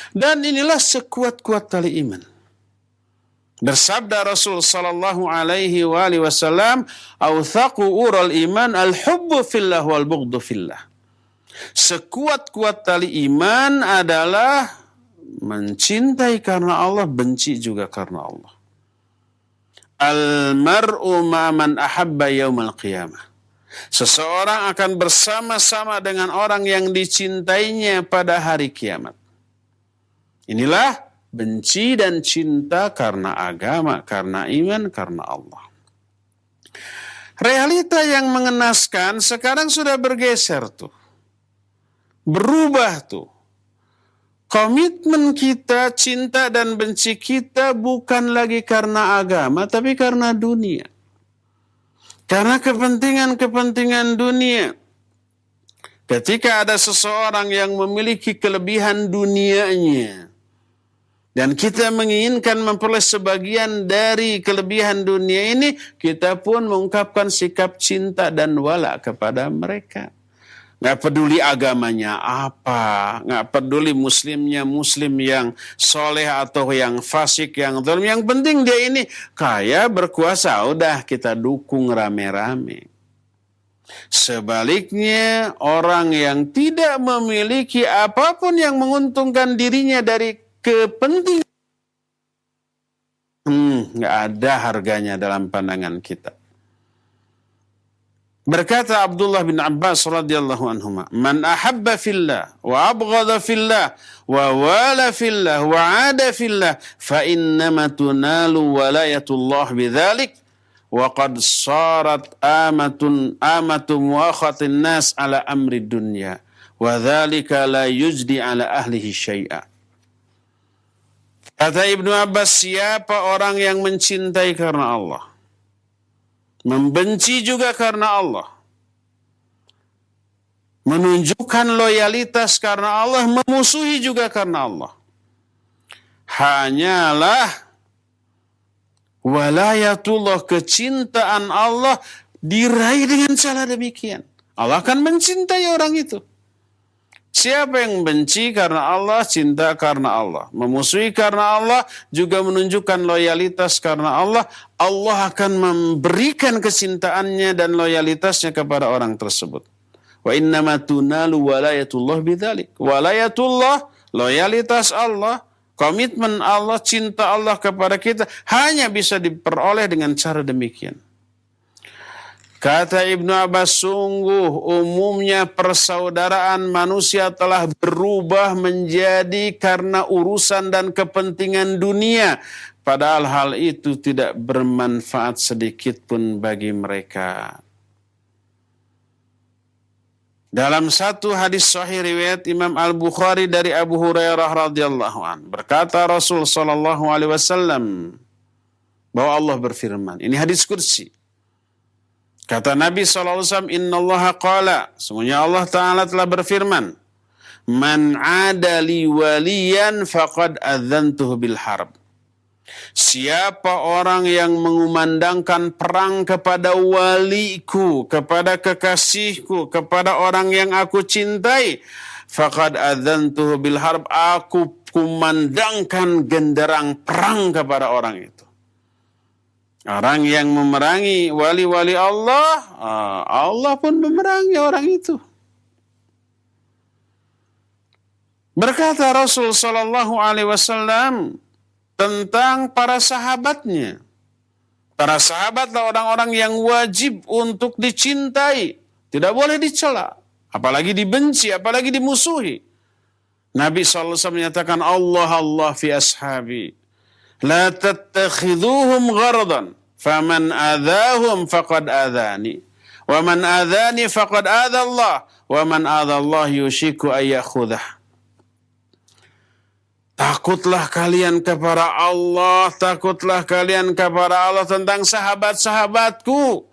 A: Dan inilah sekuat-kuat tali iman. Bersabda Rasul sallallahu alaihi wasallam, "Authaqu ural iman al-hubbu fillah wal bughdu fillah." Sekuat-kuat tali iman adalah mencintai karena Allah, benci juga karena Allah. Al-mar'u ma'man ahabba yaumal qiyamah. Seseorang akan bersama-sama dengan orang yang dicintainya pada hari kiamat. Inilah benci dan cinta karena agama, karena iman, karena Allah. Realita yang mengenaskan sekarang sudah bergeser tuh. Berubah tuh. Komitmen kita, cinta dan benci kita bukan lagi karena agama, tapi karena dunia. Karena kepentingan-kepentingan dunia. Ketika ada seseorang yang memiliki kelebihan dunianya, dan kita menginginkan memperoleh sebagian dari kelebihan dunia ini, kita pun mengungkapkan sikap cinta dan wala kepada mereka. Nggak peduli agamanya apa, nggak peduli muslimnya muslim yang soleh atau yang fasik, yang zalim. Yang penting dia ini kaya, berkuasa, udah kita dukung rame-rame. Sebaliknya, orang yang tidak memiliki apapun yang menguntungkan dirinya dari kepentingan, nggak ada harganya dalam pandangan kita. Berkata Abdullah bin Abbas radhiyallahu anhuma, "Man ahabba fillah wa abghadha fillah wa wala fillah wa 'ada fillah fa innama tunalu walayatullah bidzalik wa qad sarat amatu muakhatin nas ala amri dunya wa dzalika la yujdi ala ahlihi syai'a." Kata Ibnu Abbas, siapa orang yang mencintai karena Allah, membenci juga karena Allah, menunjukkan loyalitas karena Allah, memusuhi juga karena Allah, hanyalah walayatullah, kecintaan Allah diraih dengan cara demikian. Allah akan mencintai orang itu. Siapa yang benci karena Allah, cinta karena Allah, memusuhi karena Allah, juga menunjukkan loyalitas karena Allah, Allah akan memberikan kecintaannya dan loyalitasnya kepada orang tersebut. Wa innama tunalu walayatullah bidzalik. Walayatullah, loyalitas Allah, komitmen Allah, cinta Allah kepada kita hanya bisa diperoleh dengan cara demikian. Kata Ibnu Abbas, sungguh umumnya persaudaraan manusia telah berubah menjadi karena urusan dan kepentingan dunia. Padahal hal itu tidak bermanfaat sedikit pun bagi mereka. Dalam satu hadis sahih riwayat Imam Al-Bukhari dari Abu Hurairah radhiyallahu an, berkata Rasul sallallahu alaihi wasallam bahwa Allah berfirman. Ini hadis qudsi. Kata Nabi SAW, Inna Allah qala, sungguhnya Allah Ta'ala telah berfirman, Man adali waliyan faqad adzantuhu bil harb. Siapa orang yang mengumandangkan perang kepada waliku, kepada kekasihku, kepada orang yang aku cintai, faqad adzantuhu bil harb, aku kumandangkan genderang perang kepada orang itu. Orang yang memerangi wali-wali Allah, Allah pun memerangi orang itu. Berkata Rasul sallallahu alaihi wasallam tentang para sahabatnya. Para sahabatlah orang-orang yang wajib untuk dicintai, tidak boleh dicela, apalagi dibenci, apalagi dimusuhi. Nabi sallallahu alaihi wasallam menyatakan, Allah fi ashabi, la tattakhiduhum gharadan, faman adahum faqad adhani, wa man adhani faqad adha Allah, wa man adha Allah yushiku ayyakhudah. Takutlah kalian kepada Allah, takutlah kalian kepada Allah tentang sahabat-sahabatku.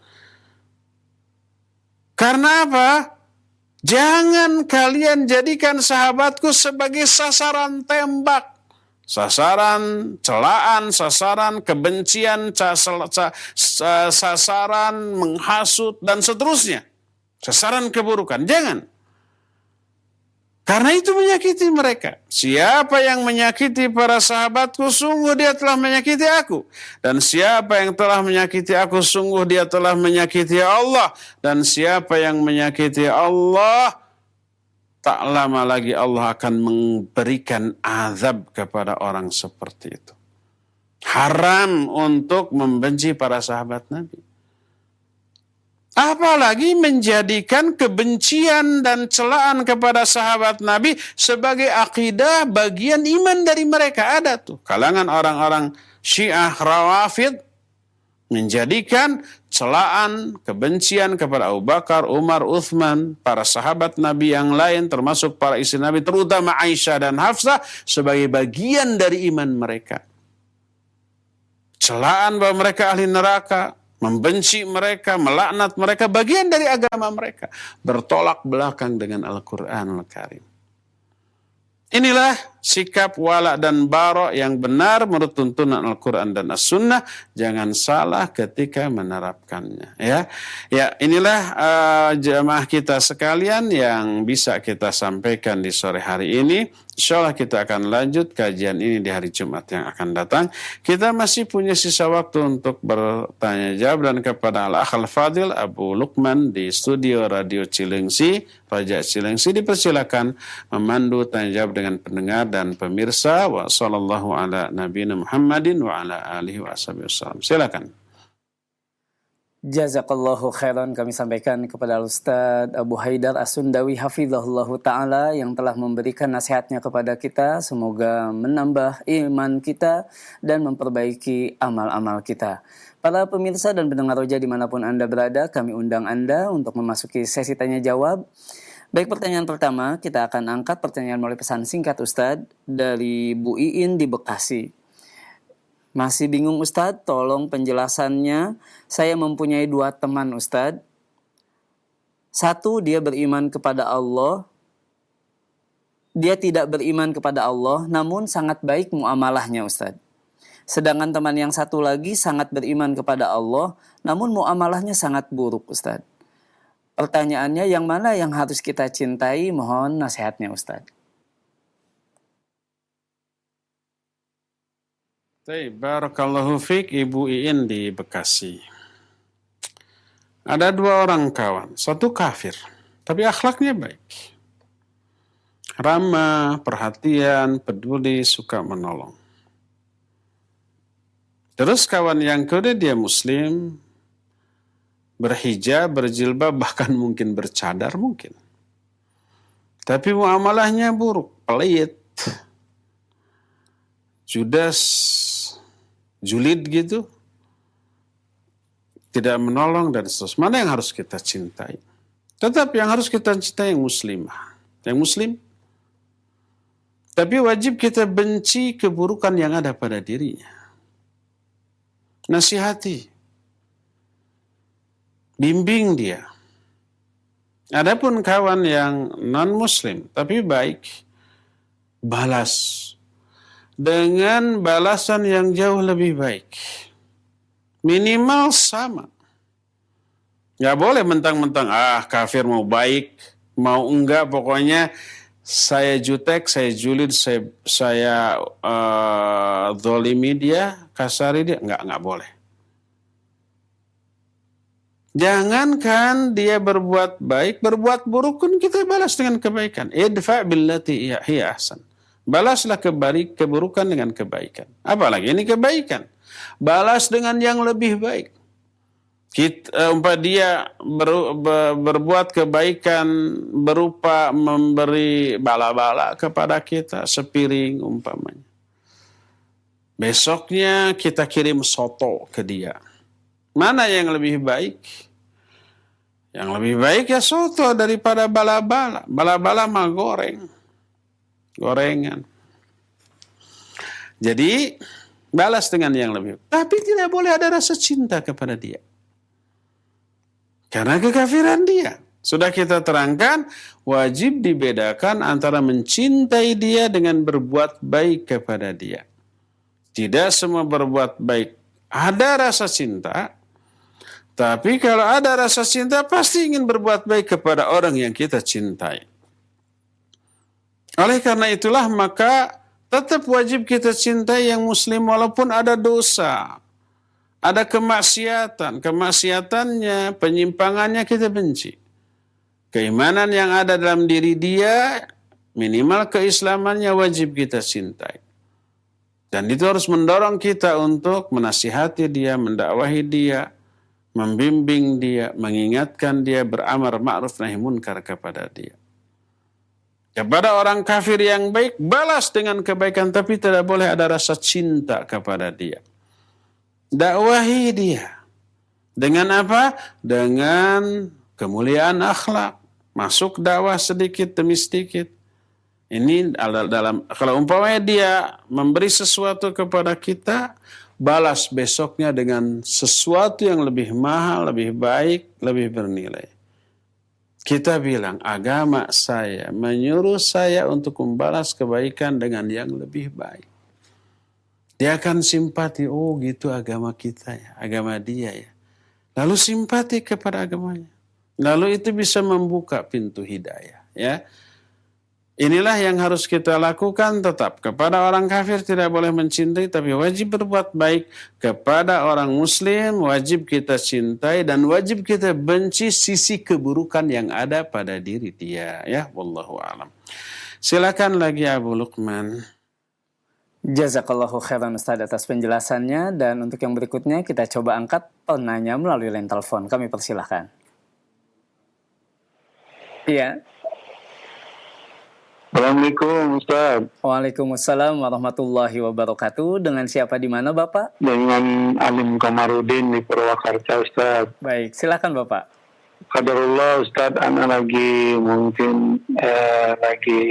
A: Karena apa? Jangan kalian jadikan sahabatku sebagai sasaran tembak, sasaran celaan, sasaran kebencian, sasaran menghasut, dan seterusnya. Sasaran keburukan. Jangan. Karena itu menyakiti mereka. Siapa yang menyakiti para sahabatku, sungguh dia telah menyakiti aku. Dan siapa yang telah menyakiti aku, sungguh dia telah menyakiti Allah. Dan siapa yang menyakiti Allah, tak lama lagi Allah akan memberikan azab kepada orang seperti itu. Haram untuk membenci para sahabat Nabi. Apalagi menjadikan kebencian dan celaan kepada sahabat Nabi sebagai akidah bagian iman dari mereka. Ada tuh kalangan orang-orang Syiah Rawafid menjadikan celaan, kebencian kepada Abu Bakar, Umar, Uthman, para sahabat Nabi yang lain, termasuk para istri Nabi, terutama Aisyah dan Hafsah, sebagai bagian dari iman mereka. Celaan bahwa mereka ahli neraka, membenci mereka, melaknat mereka, bagian dari agama mereka. Bertolak belakang dengan Al-Quranul Karim. Inilah sikap wala dan bara yang benar menurut tuntunan Al-Quran dan As-Sunnah. Jangan salah ketika menerapkannya. Ya, inilah jamaah kita sekalian yang bisa kita sampaikan di sore hari ini. Insyaallah kita akan lanjut kajian ini di hari Jumat yang akan datang. Kita masih punya sisa waktu untuk bertanya jawab, dan kepada Al-Akh Al-Fadil Abu Lukman di studio Radio Cilengsi, Raja Cilengsi, dipersilakan memandu tanya jawab dengan pendengar dan pemirsa. Wa sallallahu ala nabiyina Muhammadin wa ala alihi wa wasallam. Silakan.
B: Jazakallahu khairan kami sampaikan kepada Ustaz Abu Haidar As-Sundawi hafizahullahu ta'ala yang telah memberikan nasihatnya kepada kita. Semoga menambah iman kita dan memperbaiki amal-amal kita. Para pemirsa dan pendengar Roja dimanapun Anda berada, kami undang Anda untuk memasuki sesi tanya jawab. Baik, pertanyaan pertama kita akan angkat pertanyaan melalui pesan singkat Ustadz dari Bu Iin di Bekasi. Masih bingung Ustadz, tolong penjelasannya. Saya mempunyai 2 teman Ustadz. Satu, dia beriman kepada Allah. Dia tidak beriman kepada Allah, namun sangat baik muamalahnya Ustadz. Sedangkan teman yang satu lagi sangat beriman kepada Allah, namun muamalahnya sangat buruk Ustadz. Pertanyaannya, yang mana yang harus kita cintai? Mohon nasihatnya Ustadz.
A: Barakallahu fiik Ibu Iin di Bekasi. Ada 2 orang kawan, satu kafir, tapi akhlaknya baik. Ramah, perhatian, peduli, suka menolong. Terus kawan yang kedua dia muslim, berhijab, berjilbab, bahkan mungkin bercadar mungkin. Tapi muamalahnya buruk, pelit, judas, julid gitu, tidak menolong dan seterusnya. Mana yang harus kita cintai? Tetap yang harus kita cintai yang muslimah, yang muslim. Tapi wajib kita benci keburukan yang ada pada dirinya. Nasihati, bimbing dia. Adapun kawan yang non-muslim tapi baik, balas dengan balasan yang jauh lebih baik. Minimal sama. Gak boleh mentang-mentang, kafir mau baik, mau enggak, pokoknya saya jutek, saya julid, saya zolimi dia, kasari dia. Enggak boleh. Jangankan dia berbuat baik, berbuat buruk pun kita balas dengan kebaikan. Idfa' billati hiya ahsan. Balaslah keburukan dengan kebaikan. Apalagi ini kebaikan. Balas dengan yang lebih baik. Dia berbuat kebaikan berupa memberi bala-bala kepada kita, sepiring umpamanya. Besoknya kita kirim soto ke dia. Mana yang lebih baik? Yang lebih baik ya soto daripada bala-bala. Bala-bala mah gorengan. Jadi balas dengan yang lebih. Tapi tidak boleh ada rasa cinta kepada dia. Karena kekafiran dia. Sudah kita terangkan, wajib dibedakan antara mencintai dia dengan berbuat baik kepada dia. Tidak semua berbuat baik ada rasa cinta. Tapi kalau ada rasa cinta, pasti ingin berbuat baik kepada orang yang kita cintai. Oleh karena itulah maka tetap wajib kita cintai yang muslim walaupun ada dosa. Ada kemaksiatan. Kemaksiatannya, penyimpangannya kita benci. Keimanan yang ada dalam diri dia, minimal keislamannya wajib kita cintai. Dan itu harus mendorong kita untuk menasihati dia, mendakwahi dia, membimbing dia, mengingatkan dia, beramar ma'ruf nahi munkar kepada dia. Kepada orang kafir yang baik, balas dengan kebaikan, tapi tidak boleh ada rasa cinta kepada dia. Dakwahi dia. Dengan apa? Dengan kemuliaan akhlak. Masuk dakwah sedikit demi sedikit. Ini dalam, kalau umpamanya dia memberi sesuatu kepada kita, balas besoknya dengan sesuatu yang lebih mahal, lebih baik, lebih bernilai. Kita bilang, agama saya menyuruh saya untuk membalas kebaikan dengan yang lebih baik. Dia akan simpati, oh gitu agama kita ya, agama dia ya. Lalu simpati kepada agamanya. Lalu itu bisa membuka pintu hidayah. Ya, inilah yang harus kita lakukan tetap. Kepada orang kafir tidak boleh mencintai, tapi wajib berbuat baik. Kepada orang muslim wajib kita cintai dan wajib kita benci sisi keburukan yang ada pada diri dia. Ya, wallahu a'lam. Silakan lagi Abu Luqman.
B: Jazakallahu khairan Ustaz atas penjelasannya, dan untuk yang berikutnya kita coba angkat penanya melalui line telepon. Kami persilahkan. Iya.
C: Assalamualaikum Ustaz.
B: Waalaikumsalam warahmatullahi wabarakatuh. Dengan siapa di mana Bapak?
C: Dengan Alim Kamarudin di Purwakarta Ustaz.
B: Baik, silakan Bapak.
C: Qadarullah Ustaz, anak lagi mungkin lagi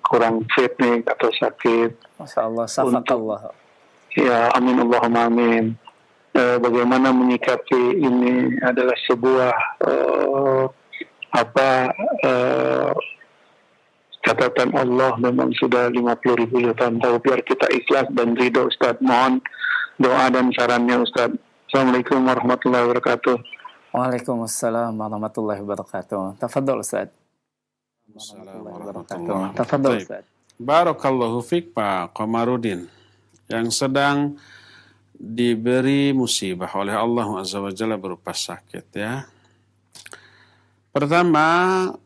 C: kurang fit nih atau sakit.
B: Masya Allah, safakallah.
C: Ya, amin Allahumma amin. Bagaimana menyikapi ini adalah sebuah catatan Allah, memang sudah 50.000 tahun tahu, biar kita ikhlas dan ridho Ustaz. Mohon doa dan sarannya Ustaz. Assalamualaikum warahmatullahi wabarakatuh.
B: Waalaikumsalam warahmatullahi wabarakatuh. Tafadhol Ustaz. Tafadhol Ustaz.
A: Barakallahu fiik Pak Qamarudin, yang sedang diberi musibah oleh Allah Azza wa Jalla berupa sakit ya. Pertama,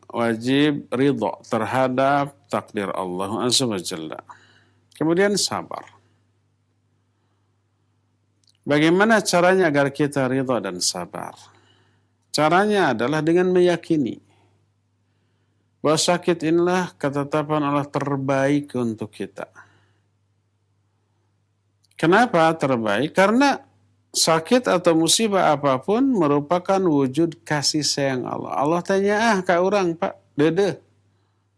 A: wajib ridho terhadap takdir Allah Azza wa Jalla. Kemudian sabar. Bagaimana caranya agar kita ridho dan sabar? Caranya adalah dengan meyakini bahwa sakit inilah ketetapan Allah terbaik untuk kita. Kenapa terbaik? Karena sakit atau musibah apapun merupakan wujud kasih sayang Allah. Allah tanya, kak orang Pak, dede.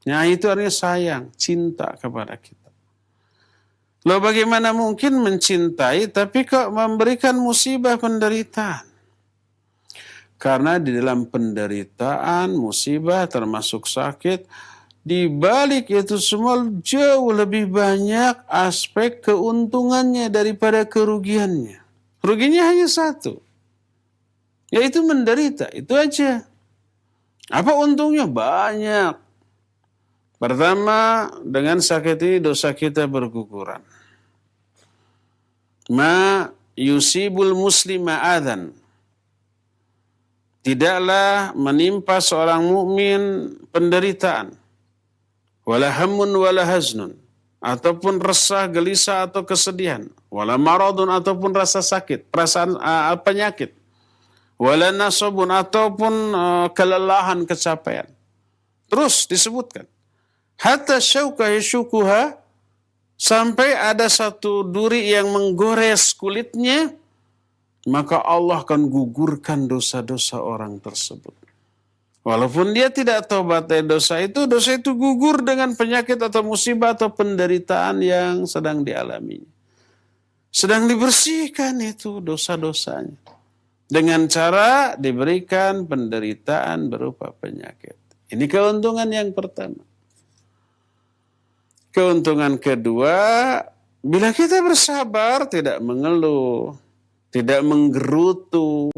A: Nah itu artinya sayang, cinta kepada kita. Loh bagaimana mungkin mencintai tapi kok memberikan musibah penderitaan? Karena di dalam penderitaan, musibah termasuk sakit, di balik itu semua jauh lebih banyak aspek keuntungannya daripada kerugiannya. Ruginya hanya satu, yaitu menderita, itu aja. Apa untungnya? Banyak. Pertama, dengan sakit ini dosa kita berguguran. Ma yusibul muslima adhan. Tidaklah menimpa seorang mukmin penderitaan. Wala hammun wala haznun. Ataupun resah, gelisah, atau kesedihan. Wala maradun, ataupun rasa sakit, perasaan penyakit. Wala nasabun, ataupun kelelahan, capaian. Terus disebutkan. Hatta syauka yashukuha, sampai ada satu duri yang menggores kulitnya, maka Allah akan gugurkan dosa-dosa orang tersebut. Walaupun dia tidak tobat dari dosa itu gugur dengan penyakit atau musibah atau penderitaan yang sedang dialaminya. Sedang dibersihkan itu dosa-dosanya. Dengan cara diberikan penderitaan berupa penyakit. Ini keuntungan yang pertama. Keuntungan kedua, bila kita bersabar, tidak mengeluh, tidak menggerutu,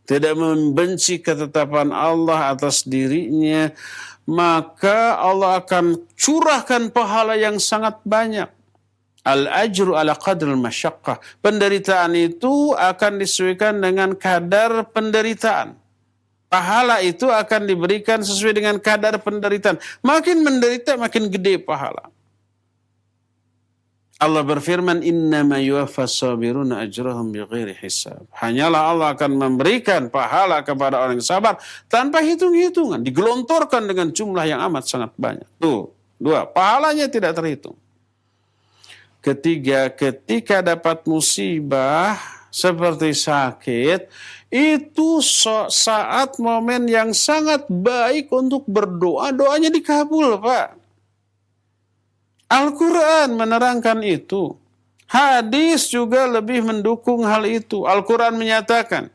A: tidak membenci ketetapan Allah atas dirinya, maka Allah akan curahkan pahala yang sangat banyak. Al-ajru ala qadril masyaqqah. Penderitaan itu akan disesuaikan dengan kadar penderitaan. Pahala itu akan diberikan sesuai dengan kadar penderitaan. Makin menderita, makin gede pahala. Allah berfirman, innama yuwaffas sabiruna ajrahum bighairi hisab. Hanyalah Allah akan memberikan pahala kepada orang yang sabar tanpa hitung-hitungan, digelontorkan dengan jumlah yang amat sangat banyak. Tuh, dua, pahalanya tidak terhitung. Ketiga, ketika dapat musibah, seperti sakit, itu saat momen yang sangat baik untuk berdoa. Doanya dikabul, Pak. Al-Quran menerangkan itu. Hadis juga lebih mendukung hal itu. Al-Quran menyatakan,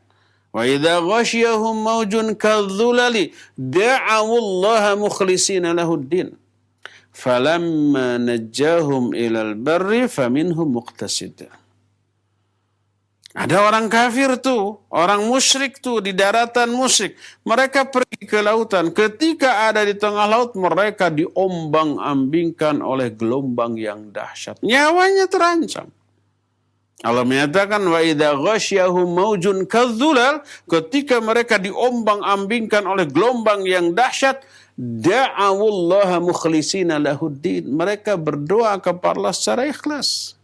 A: wa idza ghasyiyahum maujun kadzulali da'awullaha mukhlishina lahuddin falamma najjahum ilal barri faminhum muqtasid. Ada orang kafir tuh, orang musyrik tuh di daratan musyrik. Mereka pergi ke lautan. Ketika ada di tengah laut, mereka diombang-ambingkan oleh gelombang yang dahsyat. Nyawanya terancam. Allah menyatakan wa idza ghasyiyahum maujun kadzulal, ketika mereka diombang-ambingkan oleh gelombang yang dahsyat, da'awullaha mukhlishina lahuddin. Mereka berdoa kepada Allah secara ikhlas.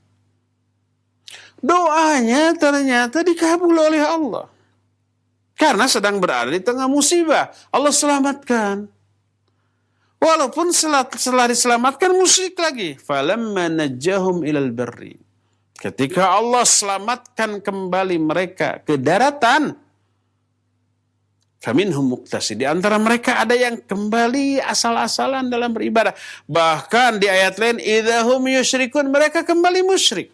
A: Doanya ternyata dikabul oleh Allah. Karena sedang berada di tengah musibah. Allah selamatkan. Walaupun setelah diselamatkan musyrik lagi. Falamma najjahum ilal barri. Ketika Allah selamatkan kembali mereka ke daratan. Faminhum muqtasid. Di antara mereka ada yang kembali asal-asalan dalam beribadah. Bahkan di ayat lain. Idahum yusyrikun. Mereka kembali musyrik.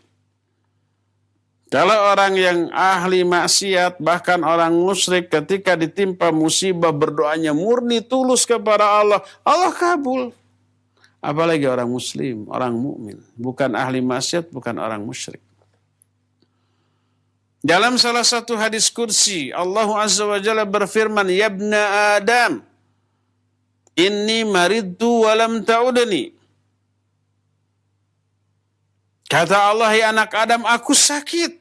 A: Kalau orang yang ahli maksiat, bahkan orang musyrik ketika ditimpa musibah berdoanya murni tulus kepada Allah, Allah kabul. Apalagi orang muslim, orang mukmin, bukan ahli maksiat, bukan orang musyrik. Dalam salah satu hadis kursi, Allah Azza wa Jalla berfirman, "Ya ibna Adam, inni maridtu wa lam ta'udni." Kata Allah, ya anak Adam, aku sakit.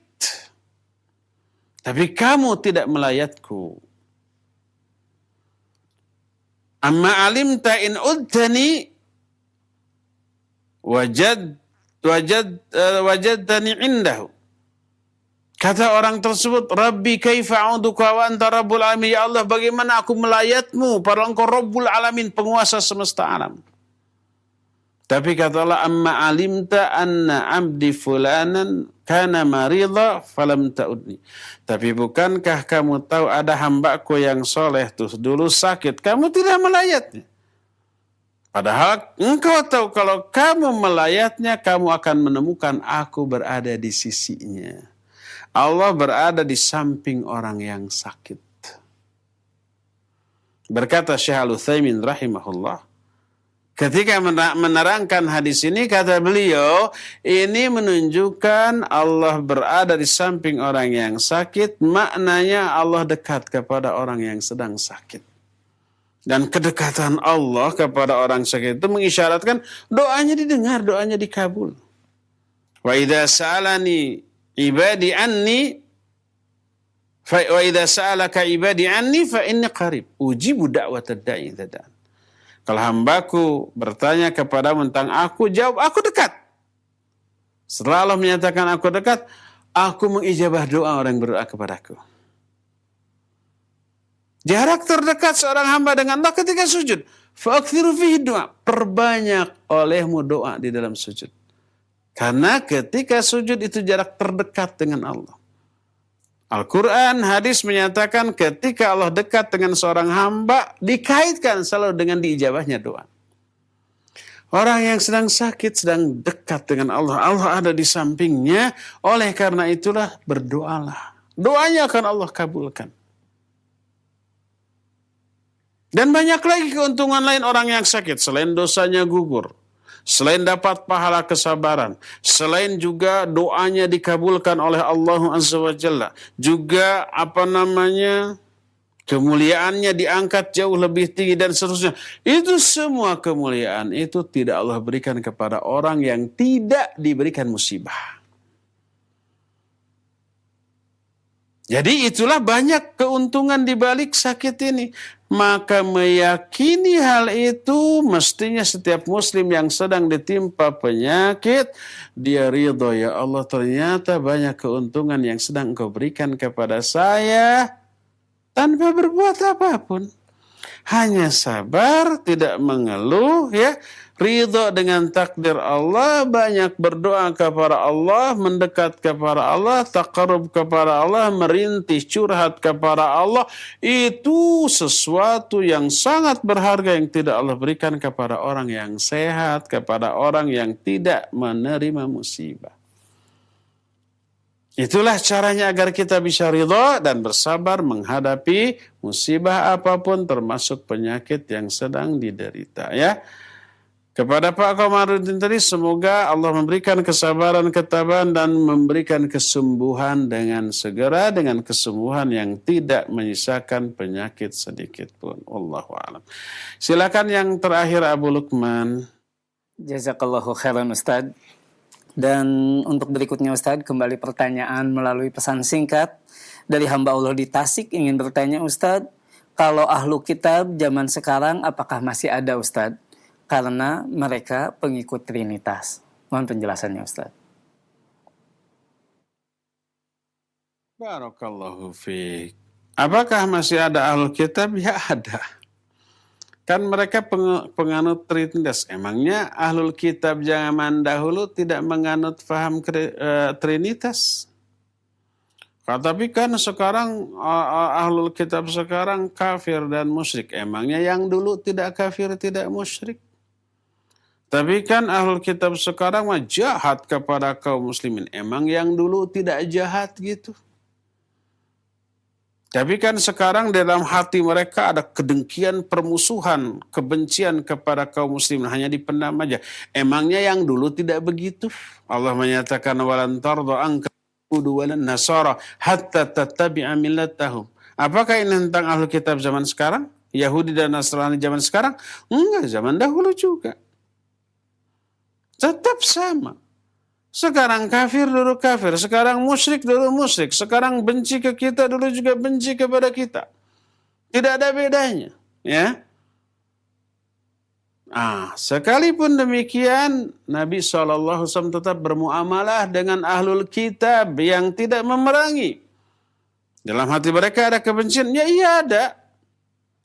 A: Tapi kamu tidak melayatku. Amma alimta in udtani wajadtani indahu. Kata orang tersebut, Rabbi kaifa a'uduka wa anta rabbul alamin. Ya Allah, bagaimana aku melayatmu padahal engkau rabbul alamin, penguasa semesta alam. Tapi kata Allah, amma alimta anna abdi fulanan kana marida falam ta'udni. Tapi bukankah kamu tahu ada hambaku yang soleh tuh dulu sakit, kamu tidak melayatnya. Padahal engkau tahu kalau kamu melayatnya, kamu akan menemukan aku berada di sisinya. Allah berada di samping orang yang sakit. Berkata Syekh Al-Utsaimin rahimahullah, ketika menerangkan hadis ini, kata beliau, ini menunjukkan Allah berada di samping orang yang sakit, maknanya Allah dekat kepada orang yang sedang sakit. Dan kedekatan Allah kepada orang sakit itu mengisyaratkan doanya didengar, doanya dikabul. Wa idza sa'alani ibadi anni wa idza sa'alaka ibadi anni fa inni qarib ujibu da'watad da'i idza da'an. Kalau hambaku bertanya kepadamu tentang aku, jawab, aku dekat. Setelah Allah menyatakan aku dekat, aku mengijabah doa orang yang berdoa kepadaku. Jarak terdekat seorang hamba dengan Allah ketika sujud. Fa'akthiru fihi doa. Perbanyak olehmu doa di dalam sujud. Karena ketika sujud itu jarak terdekat dengan Allah. Al-Quran, hadis menyatakan ketika Allah dekat dengan seorang hamba, dikaitkan selalu dengan diijabahnya doa. Orang yang sedang sakit, sedang dekat dengan Allah. Allah ada di sampingnya. Oleh karena itulah berdoalah. Doanya akan Allah kabulkan. Dan banyak lagi keuntungan lain orang yang sakit. Selain dosanya gugur. Selain dapat pahala kesabaran, selain juga doanya dikabulkan oleh Allah Azza wa Jalla, juga kemuliaannya diangkat jauh lebih tinggi dan seterusnya. Itu semua kemuliaan itu tidak Allah berikan kepada orang yang tidak diberikan musibah. Jadi itulah banyak keuntungan di balik sakit ini. Maka meyakini hal itu mestinya setiap muslim yang sedang ditimpa penyakit, dia ridho, ya Allah ternyata banyak keuntungan yang sedang Engkau berikan kepada saya tanpa berbuat apapun. hanya sabar, tidak mengeluh, ya, ridho dengan takdir Allah, banyak berdoa kepada Allah, mendekat kepada Allah, taqarrub kepada Allah, merintih, curhat kepada Allah. Itu sesuatu yang sangat berharga yang tidak Allah berikan kepada orang yang sehat, kepada orang yang tidak menerima musibah. Itulah caranya agar kita bisa ridha dan bersabar menghadapi musibah apapun, termasuk penyakit yang sedang diderita, ya. Kepada Pak Komarudin tadi, semoga Allah memberikan kesabaran, ketabahan, dan memberikan kesembuhan dengan segera, dengan kesembuhan yang tidak menyisakan penyakit sedikit pun. Wallahu a'lam. Silakan yang terakhir Abu Lukman.
B: Jazakallahu khairan Ustadz. Dan untuk berikutnya Ustadz, kembali pertanyaan melalui pesan singkat dari hamba Allah di Tasik, ingin bertanya Ustadz, kalau ahlu kitab zaman sekarang apakah masih ada Ustadz? Karena mereka pengikut Trinitas. Mohon penjelasannya Ustadz.
A: Barakallahu fiik. Apakah masih ada ahlu kitab? Ya ada. Kan mereka penganut Trinitas. Emangnya ahlul kitab zaman dahulu tidak menganut faham Trinitas? Tapi kan sekarang ahlul kitab sekarang kafir dan musyrik. Emangnya yang dulu tidak kafir, tidak musyrik? Tapi kan ahlul kitab sekarang mah jahat kepada kaum muslimin. Emang yang dulu tidak jahat gitu? Tapi kan sekarang dalam hati mereka ada kedengkian, permusuhan, kebencian kepada kaum muslimin, hanya dipendam aja. Emangnya yang dulu tidak begitu? Allah menyatakan walan tarda anka yahudu walan nasara hatta tattabi'a millatahum. Apakah ini tentang ahlu kitab zaman sekarang? Yahudi dan Nasrani zaman sekarang? Enggak, zaman dahulu juga. Tetap sama. Sekarang kafir, dulu kafir. Sekarang musyrik, dulu musyrik. Sekarang benci ke kita, dulu juga benci kepada kita. Tidak ada bedanya. Ya. Sekalipun demikian, Nabi SAW tetap bermuamalah dengan ahlul kitab yang tidak memerangi. Dalam hati mereka ada kebencian? Ya iya ada.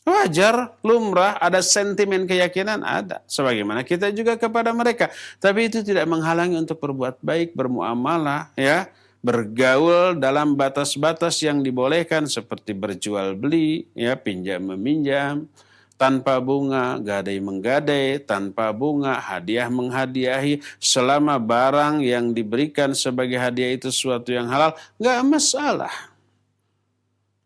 A: Wajar, lumrah, ada sentimen keyakinan, ada. Sebagaimana kita juga kepada mereka. Tapi itu tidak menghalangi untuk berbuat baik, bermuamalah, ya, bergaul dalam batas-batas yang dibolehkan seperti berjual beli, ya, pinjam meminjam, tanpa bunga, gadai menggadai, tanpa bunga, hadiah menghadiahi, selama barang yang diberikan sebagai hadiah itu sesuatu yang halal, nggak masalah.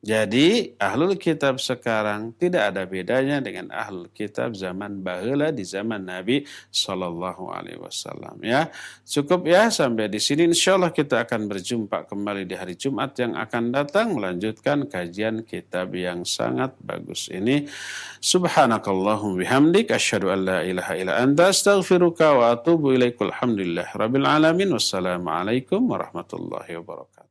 A: Jadi ahlul kitab sekarang tidak ada bedanya dengan ahlul kitab zaman baheula di zaman Nabi Shallallahu Alaihi Wasallam. Ya, cukup ya sampai di sini. Insyaallah kita akan berjumpa kembali di hari Jumat yang akan datang melanjutkan kajian kitab yang sangat bagus ini. Subhanakallahumma bihamdik asyhadu an la ilaha illa anta astaghfiruka wa atubu ilaik. Alhamdulillah rabbil alamin. Wassalamualaikum warahmatullahi wabarakatuh.